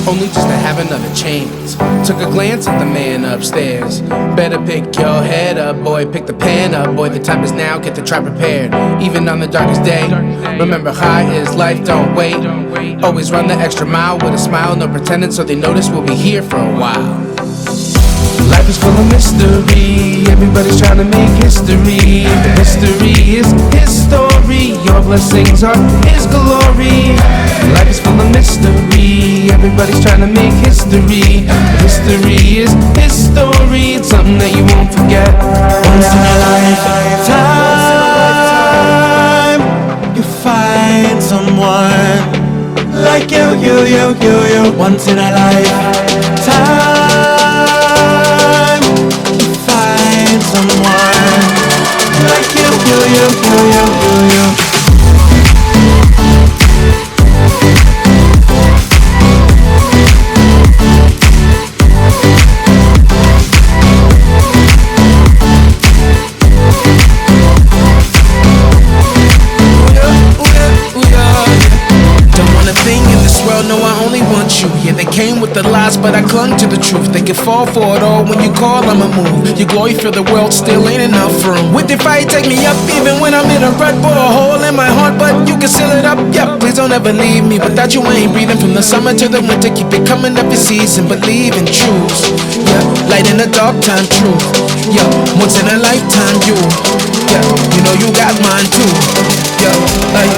Only just to have another chance. Took a glance at the man upstairs. Better pick your head up, boy, pick the pen up, boy, the time is now, get the trap prepared. Even on the darkest day, remember high is life, don't wait. Always run the extra mile with a smile, no pretending, so they notice we'll be here for a while. Life is full of mystery, everybody's trying to make history. But history is his story, your blessings are his glory. Life is full of mystery, everybody's trying to make history. But history is his story, it's something that you won't forget. Once in a lifetime, you find someone like you. Once in a lifetime, you find someone like you. Yeah, they came with the lies, but I clung to the truth. They can fall for it all when you call, I'ma move. Your glory for the world still ain't enough room. With the fight, take me up even when I'm in a rut. Bore a hole in my heart, but you can seal it up. Yeah, please don't ever leave me. Without you, I ain't breathing. From the summer to the winter, keep it coming every season. Believe and choose. Yeah, light in the dark time, truth. Yeah, once in a lifetime, you. Yeah, you know you got mine too. Yeah, like.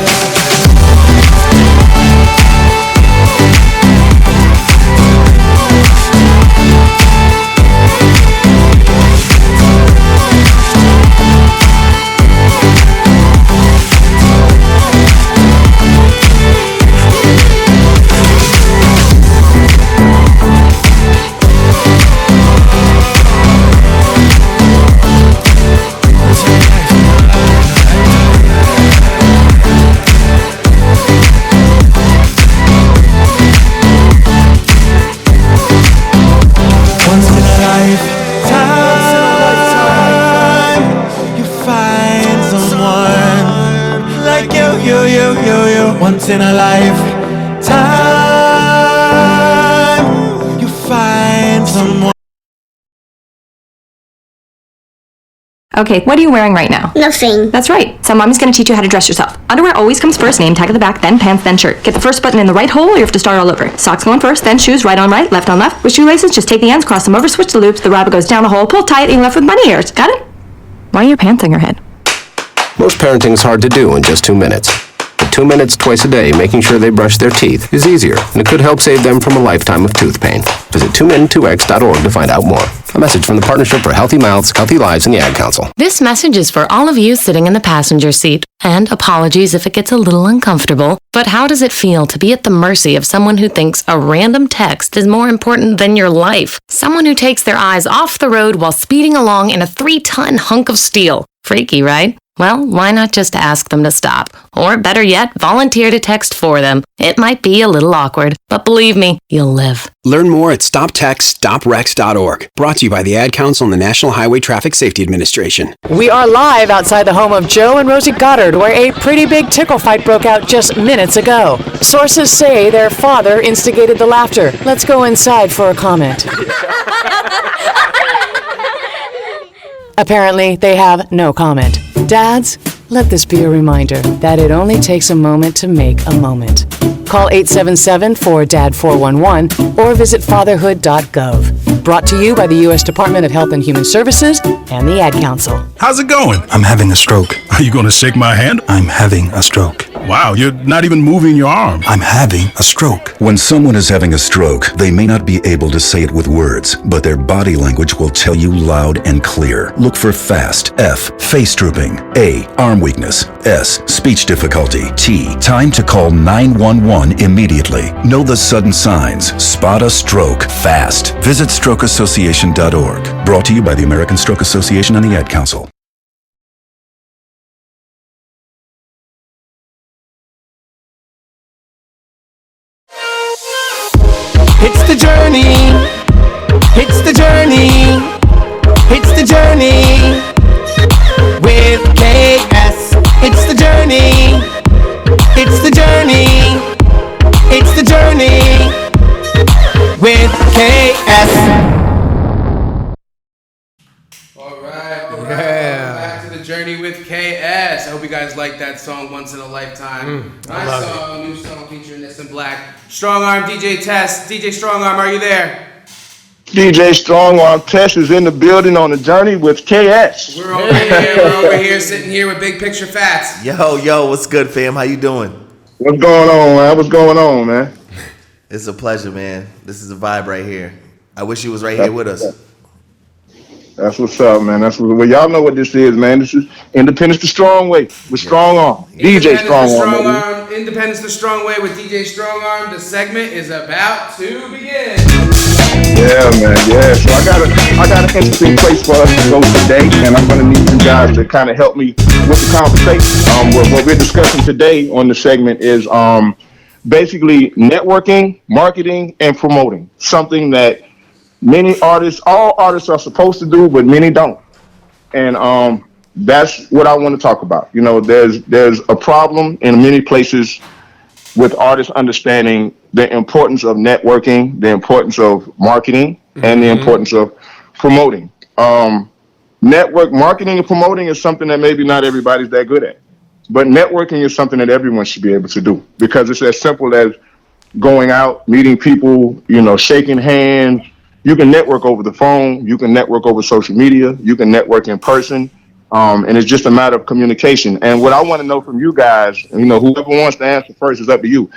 Once in a lifetime, you find someone. Okay, what are you wearing right now? Nothing. That's right. So mommy's gonna teach you how to dress yourself. Underwear always comes first, name tag at the back, then pants, then shirt. Get the first button in the right hole or you have to start all over. Socks going first, then shoes right on right, left on left. With shoelaces, just take the ends, cross them over, switch the loops, the rabbit goes down the hole, pull tight, and you're left with bunny ears. Got it? Why are your pants on your head? Most parenting's hard to do in just 2 minutes. But 2 minutes twice a day making sure they brush their teeth is easier, and it could help save them from a lifetime of tooth pain. Visit 2min2x.org to find out more. A message from the Partnership for Healthy Mouths, Healthy Lives, and the Ad Council. This message is for all of you sitting in the passenger seat. And apologies if it gets a little uncomfortable. But how does it feel to be at the mercy of someone who thinks a random text is more important than your life? Someone who takes their eyes off the road while speeding along in a 3-ton hunk of steel. Freaky, right? Well, why not just ask them to stop? Or better yet, volunteer to text for them. It might be a little awkward, but believe me, you'll live. Learn more at StopTextStopWrecks.org. Brought to you by the Ad Council and the National Highway Traffic Safety Administration. We are live outside the home of Joe and Rosie Goddard, where a pretty big tickle fight broke out just minutes ago. Sources say their father instigated the laughter. Let's go inside for a comment. Apparently, they have no comment. Dads, let this be a reminder that it only takes a moment to make a moment. Call 877-4DAD-411 or visit fatherhood.gov. Brought to you by the U.S. Department of Health and Human Services and the Ad Council. How's it going? I'm having a stroke. Are you going to shake my hand? I'm having a stroke. Wow, you're not even moving your arm. I'm having a stroke. When someone is having a stroke, they may not be able to say it with words, but their body language will tell you loud and clear. Look for FAST. F. Face drooping. A. Arm weakness. S. Speech difficulty. T. Time to call 911 immediately. Know the sudden signs. Spot a stroke fast. Visit strokeassociation.org. Brought to you by the American Stroke Association and the Ad Council. It's the journey. It's the journey. It's the journey with KS. It's the journey. It's the journey. It's the journey with KS. All right. Back to the journey with KS. I hope you guys like that song, Once in a Lifetime. Nice song, new song featuring this in black. StrongArm DJ Test. DJ StrongArm, are you there? DJ StrongArm Test is in the building on the journey with KS. We're over here, sitting here with Big Picture Fatz. Yo, what's good, fam? How you doing? What's going on, man? What's going on, man? It's a pleasure, man. This is a vibe right here. I wish you was right here with us. That's what's up, man. Well, y'all know what this is, man. This is Independence the Strong Way with StrongArm. DJ StrongArm. Independence the Strong Way with DJ StrongArm. The segment is about to begin. Yeah, man. Yeah. So I got an interesting place for us to go today, and I'm gonna need you guys to kind of help me with the conversation. What we're discussing today on the segment is basically networking, marketing, and promoting. Something that all artists are supposed to do, but many don't. And that's what I want to talk about. You know, there's a problem in many places with artists understanding the importance of networking, the importance of marketing, and the importance of promoting. Network marketing and promoting is something that maybe not everybody's that good at. But networking is something that everyone should be able to do, because it's as simple as going out, meeting people, shaking hands. You can network over the phone. You can network over social media. You can network in person. And it's just a matter of communication. And what I want to know from you guys, whoever wants to answer first, is up to you.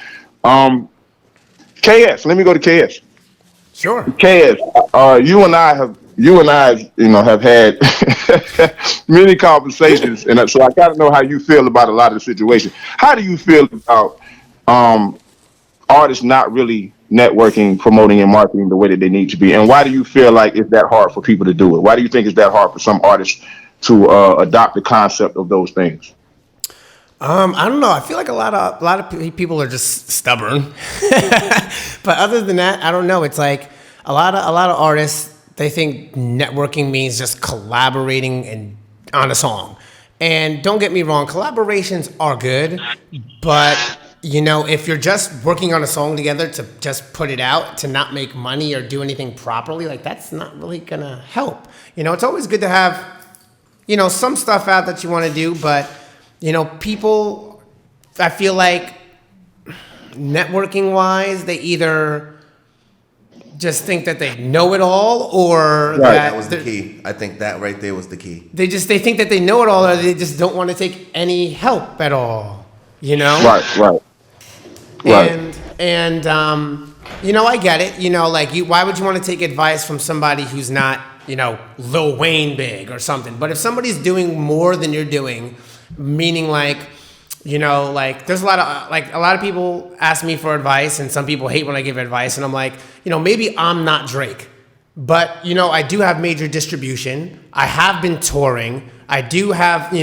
KS, let me go to KS. Sure. KS, you and I have had many conversations, and so I got to know how you feel about a lot of the situation. How do you feel about artists not really networking, promoting, and marketing the way that they need to be? And why do you feel like it's that hard for people to do it? Why do you think it's that hard for some artists to adopt the concept of those things? I don't know. I feel like a lot of people are just stubborn. But other than that, I don't know. It's like a lot of artists, they think networking means just collaborating on a song. And don't get me wrong, collaborations are good, but if you're just working on a song together to just put it out, to not make money or do anything properly, like that's not really gonna help. It's always good to have, some stuff out that you want to do, but people, I feel like networking wise, they either just think that they know it all, or that was the key. I think that right there was the key. They think that they know it all, or they just don't want to take any help at all. Right. And I get it. Why would you want to take advice from somebody who's not, Lil Wayne big or something? But if somebody's doing more than you're doing, meaning there's a lot of people ask me for advice, and some people hate when I give advice, and I'm like, maybe I'm not Drake, but I do have major distribution. I have been touring. I do have,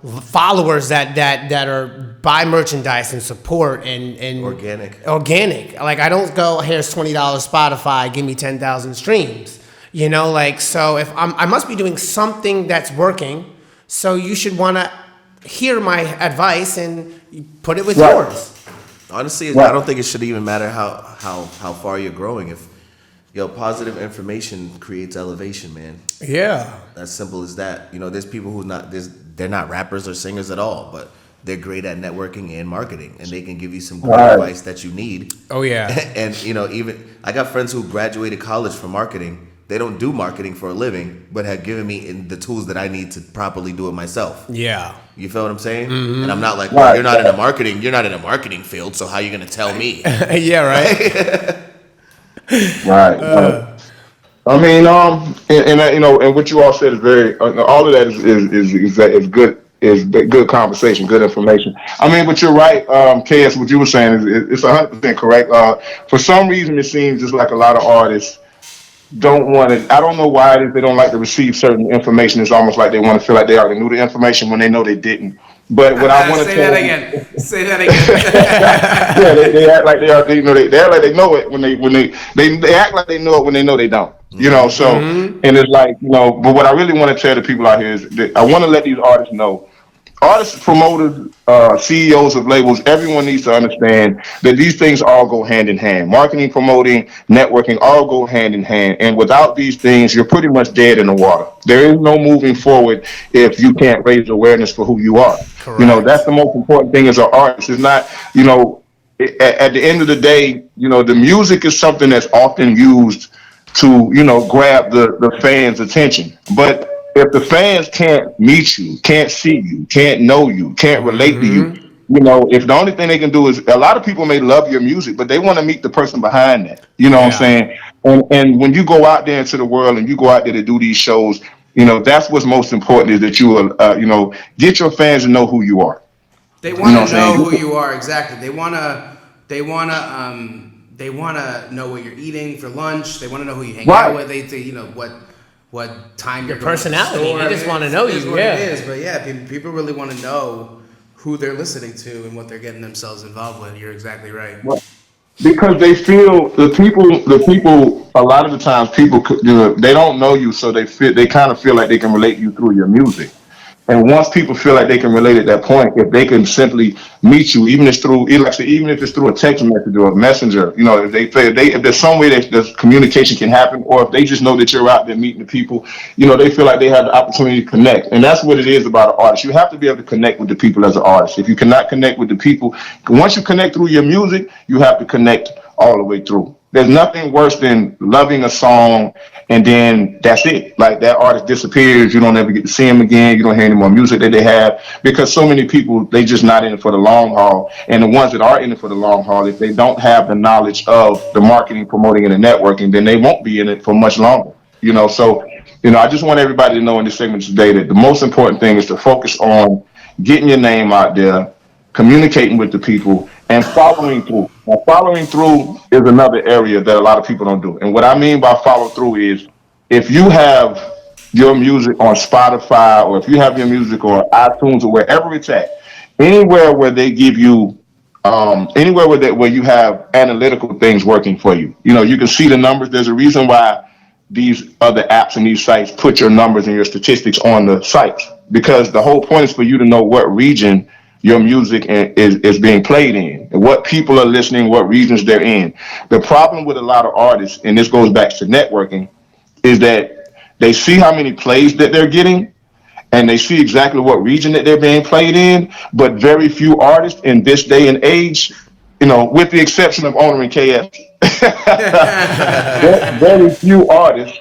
followers that are buy merchandise and support and organic. Like I don't go, here's $20 Spotify, give me 10,000 streams. You know, like, so if I must be doing something that's working, so you should want to hear my advice and put it with yours. Honestly, I don't think it should even matter how far you're growing. If positive information creates elevation, man. Yeah. As simple as that. You know, there's people they're not rappers or singers at all, but they're great at networking and marketing, and they can give you some great advice that you need. Oh yeah. And even I got friends who graduated college for marketing. They don't do marketing for a living, but have given me the tools that I need to properly do it myself. Yeah. You feel what I'm saying? Mm-hmm. And I'm not like, well, you're not in a marketing field, so how are you going to tell me? Yeah, right. Right. I mean, and what you all said is very, all of that is good. Is good conversation, good information. I mean, but you're right, KS. What you were saying is it's 100% correct. For some reason, it seems just like a lot of artists don't want to. I don't know why it is they don't like to receive certain information. It's almost like they want to feel like they already knew the information when they know they didn't. But what I want to say that again. Say that again. Yeah, they act like they are. They act like they know it when they act like they know it when they know they don't. You know. So and it's like But what I really want to tell the people out here is that I want to let these artists know. Artists, promoters, CEOs of labels, everyone needs to understand that these things all go hand in hand. Marketing, promoting, networking, all go hand in hand. And without these things, you're pretty much dead in the water. There is no moving forward if you can't raise awareness for who you are. Correct. That's the most important thing as an artist. It's not, at the end of the day, the music is something that's often used to, grab the fans' attention. But if the fans can't meet you, can't see you, can't know you, can't relate to you, if the only thing they can do is, a lot of people may love your music, but they want to meet the person behind that. You know what I'm saying? And when you go out there into the world and you go out there to do these shows, that's what's most important is that you will, get your fans to know who you are. They want to know who you are, exactly. They want to know what you're eating for lunch. They want to know who you hang out with. They what time your personality. They just want to know you. What it is, but people really want to know who they're listening to and what they're getting themselves involved with. You're exactly right. Because they feel the people. A lot of the times, people they don't know you, so they kind of feel like they can relate you through your music. And once people feel like they can relate at that point, if they can simply meet you, even if it's through a text message or a messenger, if there's some way that communication can happen, or if they just know that you're out there meeting the people, they feel like they have the opportunity to connect. And that's what it is about an artist. You have to be able to connect with the people as an artist. If you cannot connect with the people, once you connect through your music, you have to connect all the way through. There's nothing worse than loving a song and then that's it. Like that artist disappears. You don't ever get to see him again. You don't hear any more music that they have because so many people, they just not in it for the long haul. And the ones that are in it for the long haul, if they don't have the knowledge of the marketing, promoting, and the networking, then they won't be in it for much longer. So I just want everybody to know in this segment today that the most important thing is to focus on getting your name out there, communicating with the people, and following through. Now, following through is another area that a lot of people don't do. And what I mean by follow through is if you have your music on Spotify or if you have your music on iTunes or wherever it's at, anywhere where they give you, anywhere where you have analytical things working for you. You can see the numbers. There's a reason why these other apps and these sites put your numbers and your statistics on the sites because the whole point is for you to know what region your music is being played in, and what people are listening, what regions they're in. The problem with a lot of artists, and this goes back to networking, is that they see how many plays that they're getting, and they see exactly what region that they're being played in, but very few artists in this day and age, with the exception of Owner and KS, very few artists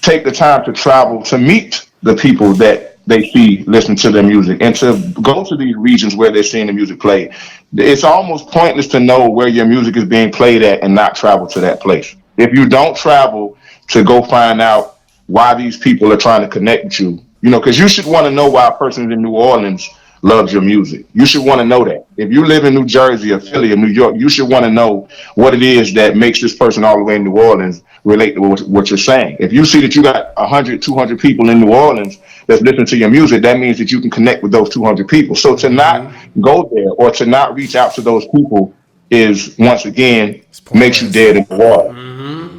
take the time to travel to meet the people that they see listen to their music and to go to these regions where they're seeing the music played. It's almost pointless to know where your music is being played at and not travel to that place. If you don't travel to go find out why these people are trying to connect with you, because you should want to know why a person is in New Orleans loves your music. You should want to know that. If you live in New Jersey or Philly or New York, you should want to know what it is that makes this person all the way in New Orleans relate to what you're saying. If you see that you got 100, 200 people in New Orleans that's listening to your music, that means that you can connect with those 200 people. So to not go there or to not reach out to those people is, once again, makes you dead in the water.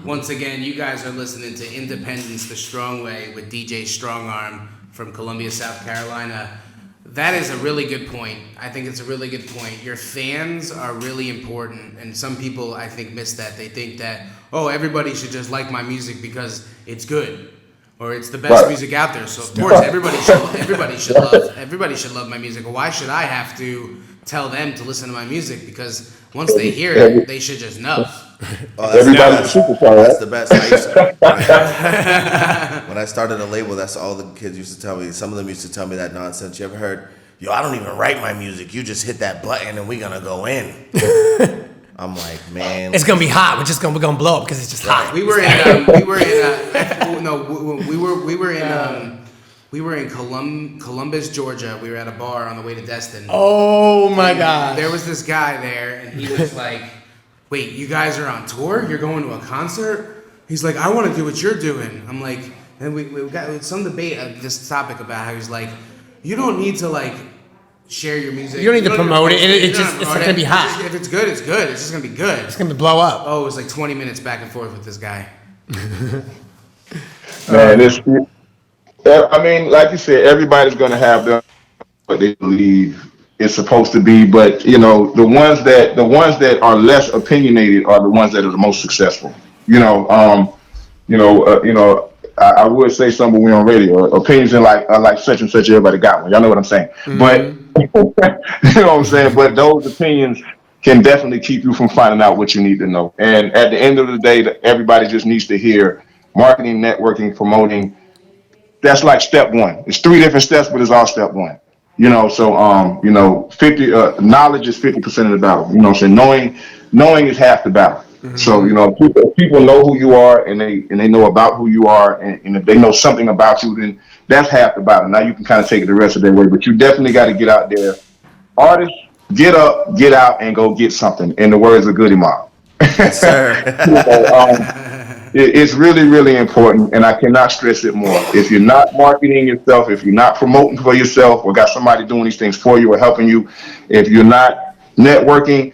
Once again, you guys are listening to Independence the Strong Way with DJ StrongArm from Columbia, South Carolina. That is a really good point. I think it's a really good point. Your fans are really important, and some people, I think, miss that. They think that, oh, everybody should just like my music because it's good, or it's the best music out there. So of course, everybody should love my music. Why should I have to tell them to listen to my music? Because once they hear it, they should just know. Everybody's a superstar. That's the best. When I started a label, that's all the kids used to tell me. Some of them used to tell me that nonsense. You ever heard, yo, I don't even write my music. You just hit that button and we're going to go in. I'm like, man. It's going to be hot. We're going to blow up because it's just hot. We were in Columbus, Georgia. We were at a bar on the way to Destin. Oh my God. There was this guy there, and he was like, wait, you guys are on tour? You're going to a concert? He's like, I want to do what you're doing. I'm like, and we got some debate of this topic about how he's like, you don't need to like share your music. You don't need to promote it. It's going to be hot. If it's good, it's good. It's just going to be good. It's going to blow up. Oh, it was like 20 minutes back and forth with this guy. Man, I mean, like you said, everybody's going to have what they believe it's supposed to be, but the ones that are less opinionated are the ones that are the most successful. I would say something when we're on radio. Opinions in like such and such, everybody got one. Y'all know what I'm saying. But you know what I'm saying. But those opinions can definitely keep you from finding out what you need to know. And at the end of the day, everybody just needs to hear marketing, networking, promoting. That's like step one. It's 3 different steps, but it's all step one. Knowledge is 50% of the battle. You know what I'm saying? Knowing is half the battle. Mm-hmm. So, people know who you are and they know about who you are, and if they know something about you, then that's half the battle. Now you can kind of take it the rest of their way, but you definitely got to get out there. Artists, get up, get out, and go get something. In the words of Goody Mob. Yes, sir. It's really, really important, and I cannot stress it more. If you're not marketing yourself, if you're not promoting for yourself, or got somebody doing these things for you or helping you, if you're not networking,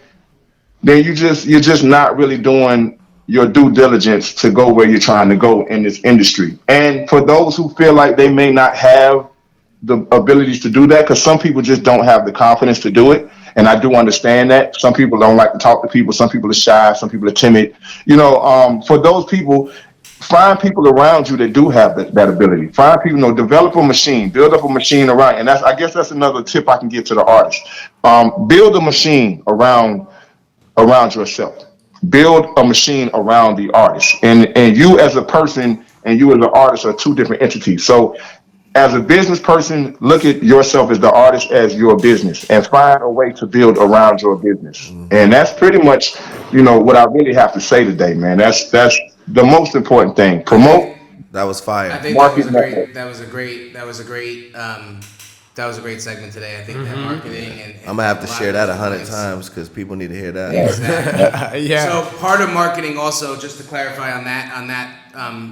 then you're just not really doing your due diligence to go where you're trying to go in this industry. And for those who feel like they may not have the abilities to do that, because some people just don't have the confidence to do it. And I do understand that. Some people don't like to talk to people. Some people are shy. Some people are timid. For those people, find people around you that do have that ability. Find people, develop a machine, build up a machine around. And I guess that's another tip I can give to the artist. Build a machine around yourself. Build a machine around the artist. And you as a person and you as an artist are 2 different entities. So as a business person, look at yourself as the artist as your business and find a way to build around your business. Mm-hmm. And that's pretty much, what I really have to say today, man. That's the most important thing. Promote. That was fire. I think that was a great segment today. I think that marketing and I'm gonna have to share that 100 times because people need to hear that. Exactly. Yeah. So part of marketing also, just to clarify on that,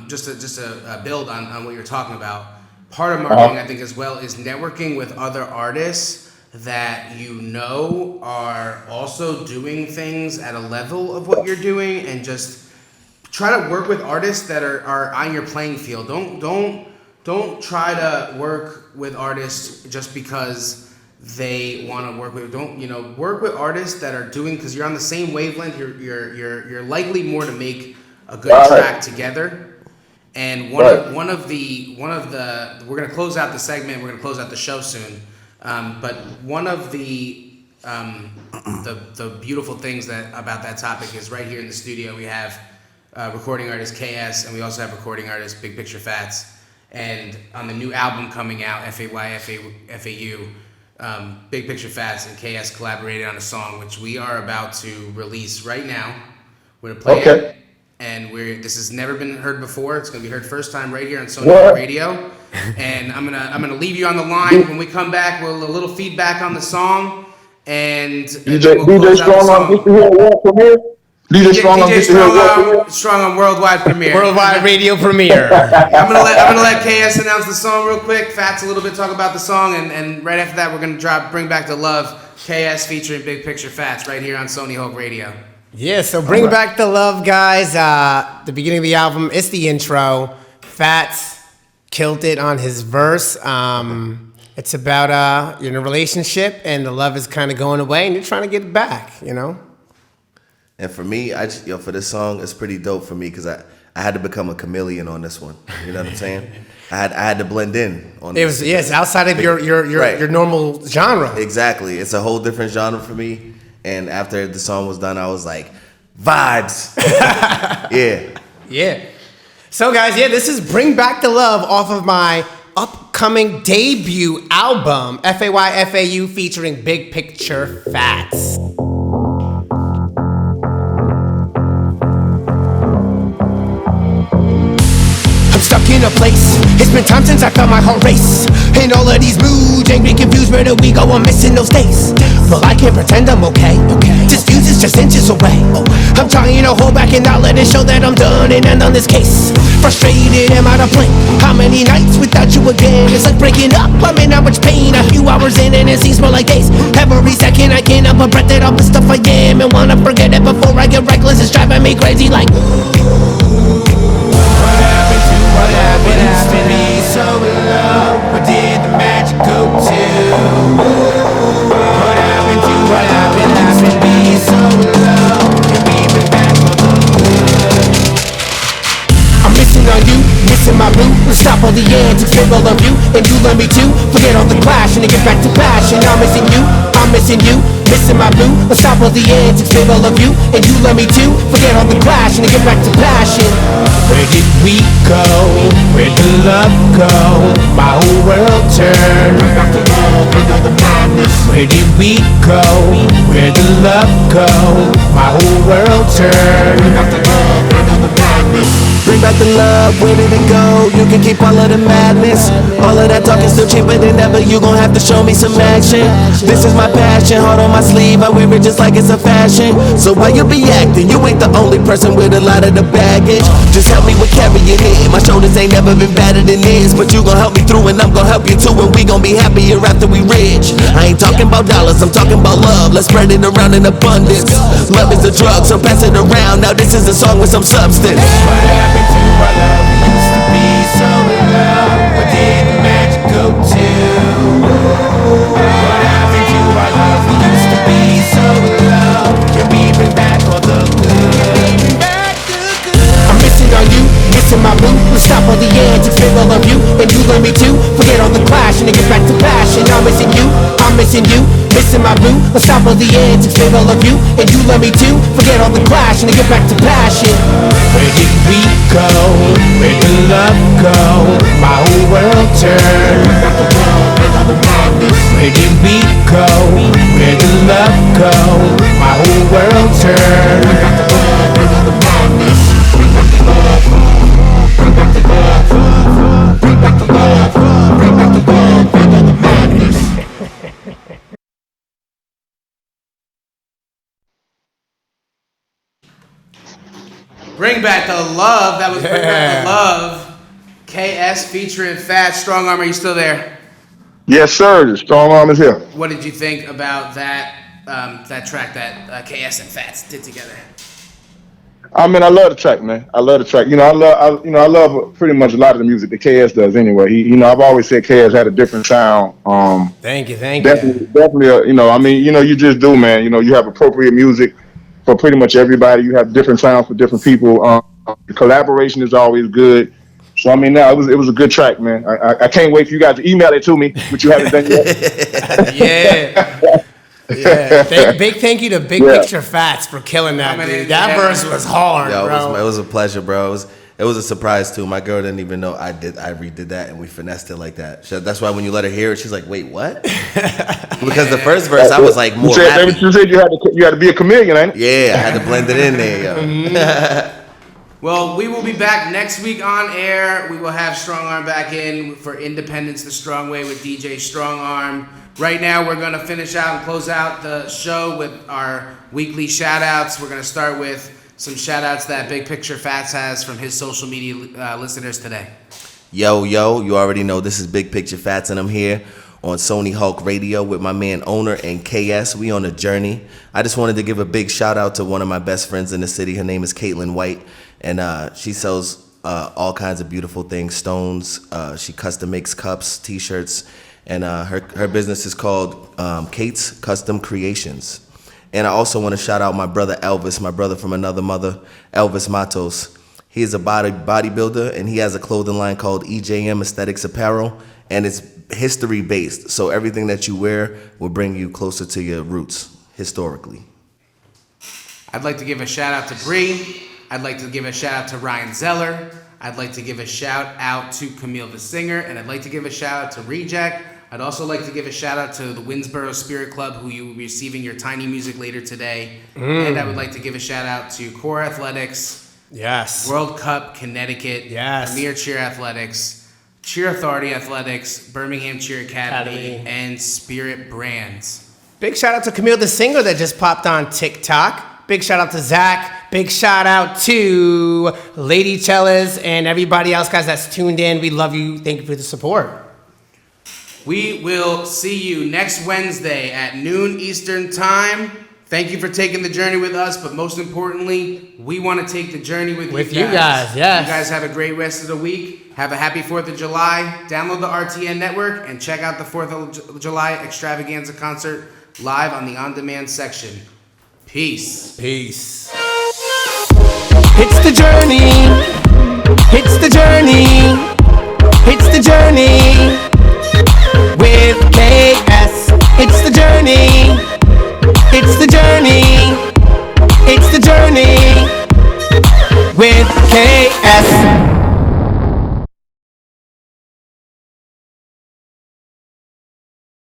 just to build on what you're talking about. Part of marketing, I think, as well, is networking with other artists that are also doing things at a level of what you're doing, and just try to work with artists that are on your playing field. Don't try to work with artists just because they want to work with. Work with artists that are doing, because you're on the same wavelength. You're likely more to make a good track together. And one of the we're gonna close out the segment. We're gonna close out the show soon. But one of the beautiful things about that topic is right here in the studio we have recording artist KS, and we also have recording artist Big Picture Fatz. And on the new album coming out, FAU, Big Picture Fatz and KS collaborated on a song which we are about to release right now. We're gonna play it. And this has never been heard before. It's going to be heard first time right here on Sony Hulk Radio. And I'm gonna leave you on the line. When we come back, we'll a little feedback on the song, and DJ we'll StrongArm gets to hear a world premiere. DJ StrongArm gets to hear a world premiere. StrongArm worldwide premiere. Worldwide radio premiere. I'm gonna let KS announce the song real quick. Fats a little bit talk about the song, and right after that we're gonna Bring Back the Love. KS featuring Big Picture Fatz right here on Sony Hulk Radio. Yeah, so Bring Back the Love, guys. The beginning of the album, it's the intro. Fatz killed it on his verse. It's about you're in a relationship and the love is kind of going away and you're trying to get it back, you know? And for me, for this song, it's pretty dope for me because I had to become a chameleon on this one. You know what I'm saying? I had to blend in on this. It's outside of your normal genre. Exactly. It's a whole different genre for me. And after the song was done, I was like, vibes. Yeah. So guys, this is Bring Back the Love off of my upcoming debut album, FAYFAU, featuring Big Picture Fatz. Stuck in a place. It's been time since I felt my heart race. And all of these moods ain't me confused. Where do we go? I'm missing those days. Well, I can't pretend I'm okay. Disputes is just inches away. I'm trying to hold back and not let it show that I'm done and end on this case. Frustrated, am I to blame? How many nights without you again? It's like breaking up. I'm in how much pain. A few hours in and it seems more like days. Every second I can't help but breath it up the stuff I am and wanna forget it before I get reckless. It's driving me crazy like. What happened used to be so low? Where did the magic go to? What happened used to be so low? And we've been back for the good. I'm missing on you, missing my blue. Let's stop all the antics, feel all of you. And you love me too. Forget all the clash and get back to passion. I'm missing you, missing my blue. Let's stop all the antics, feel all of you. And you love me too. Forget all the clash and get back to passion. Where did we go? Where did love go? My whole world turned. Where did we go? Where did love go? My whole world turned. Bring back the love, where did it go? You can keep all of the madness. All of that talking still cheaper than ever. You gon' have to show me some action. This is my passion, heart on my sleeve. I wear it just like it's a fashion. So why you be acting? You ain't the only person with a lot of the baggage. Just help me with carrying it. My shoulders ain't never been better than this. But you gon' help me through and I'm gon' help you too. And we gon' be happier after we rich. I ain't talking about dollars, I'm talking about love. Let's spread it around in abundance. Love is a drug, so pass it around. Now this is a song with some substance. What happened to our love? We used to be so low. Where did the magic go to? What happened to our love? We used to be so low. And we've been back for the good. I'm missing on you, missing my blue. Let's stop all the antics, feel all of you. And you love me too. Forget all the clash and get back to passion. I'm missing you, missing my blue. Let's stop all the antics, feel all of you. And you love me too. Forget all the clash and get back to passion. Where did we go? Where did love go? My whole world turned. Where did we go? Where did love go? My whole world turned. Bring Back the Love. That was Bring Back the Love. KS featuring Fatz. StrongArm, are you still there? Yes, sir. The StrongArm is here. What did you think about that track that KS and Fatz did together? I mean, I love the track, man. I love the track. I love pretty much a lot of the music that KS does anyway. I've always said KS had a different sound. Thank you. Definitely. You just do, man. You have appropriate music for pretty much everybody. You have different sounds for different people. The collaboration is always good. So it was a good track, man. I can't wait for you guys to email it to me, which you haven't done yet. Yeah. Big thank you to Big Picture Fatz for killing that, dude. That verse was hard, bro. It was a pleasure, bro. It was a surprise too. My girl didn't even know I redid that, and we finessed it like that. That's why when you let her hear it, she's like, "Wait, what?" Because the first verse, I was like more happy. You said you had to be a chameleon, ain't it? Yeah, I had to blend it in there, yo. Well, we will be back next week on air. We will have StrongArm back in for Independence the Strong Way with DJ StrongArm. Right now, we're going to finish out and close out the show with our weekly shout-outs. We're going to start with some shout-outs that Big Picture Fatz has from his social media listeners today. Yo, you already know this is Big Picture Fatz, and I'm here on Sony Hulk Radio with my man Owner and KS. We on a journey. I just wanted to give a big shout-out to one of my best friends in the city. Her name is Caitlin White, and she sells all kinds of beautiful things, stones. She custom makes cups, T-shirts, and her business is called Kate's Custom Creations. And I also want to shout out my brother Elvis, my brother from another mother, Elvis Matos. He is a bodybuilder, and he has a clothing line called EJM Aesthetics Apparel, and it's history-based. So everything that you wear will bring you closer to your roots, historically. I'd like to give a shout-out to Bree. I'd like to give a shout-out to Ryan Zeller. I'd like to give a shout-out to Camille the Singer, and I'd like to give a shout-out to Reject. I'd also like to give a shout-out to the Winsboro Spirit Club, who you will be receiving your Tiny Music later today. And I would like to give a shout-out to Core Athletics, yes, World Cup Connecticut, yes, Premier Cheer Athletics, Cheer Authority Athletics, Birmingham Cheer Academy, and Spirit Brands. Big shout out to Camille the Singer that just popped on TikTok. Big shout out to Zach. Big shout out to Lady Cellas and everybody else, guys, that's tuned in. We love you. Thank you for the support. We will see you next Wednesday at noon Eastern Time. Thank you for taking the journey with us, but most importantly, we want to take the journey with you guys. Yes. You guys have a great rest of the week. Have a happy 4th of July. Download the RTN network and check out the 4th of July Extravaganza concert live on the on-demand section. Peace. Peace. It's the journey. It's the journey. It's the journey with KS. It's the journey. It's the journey. It's the journey with KS.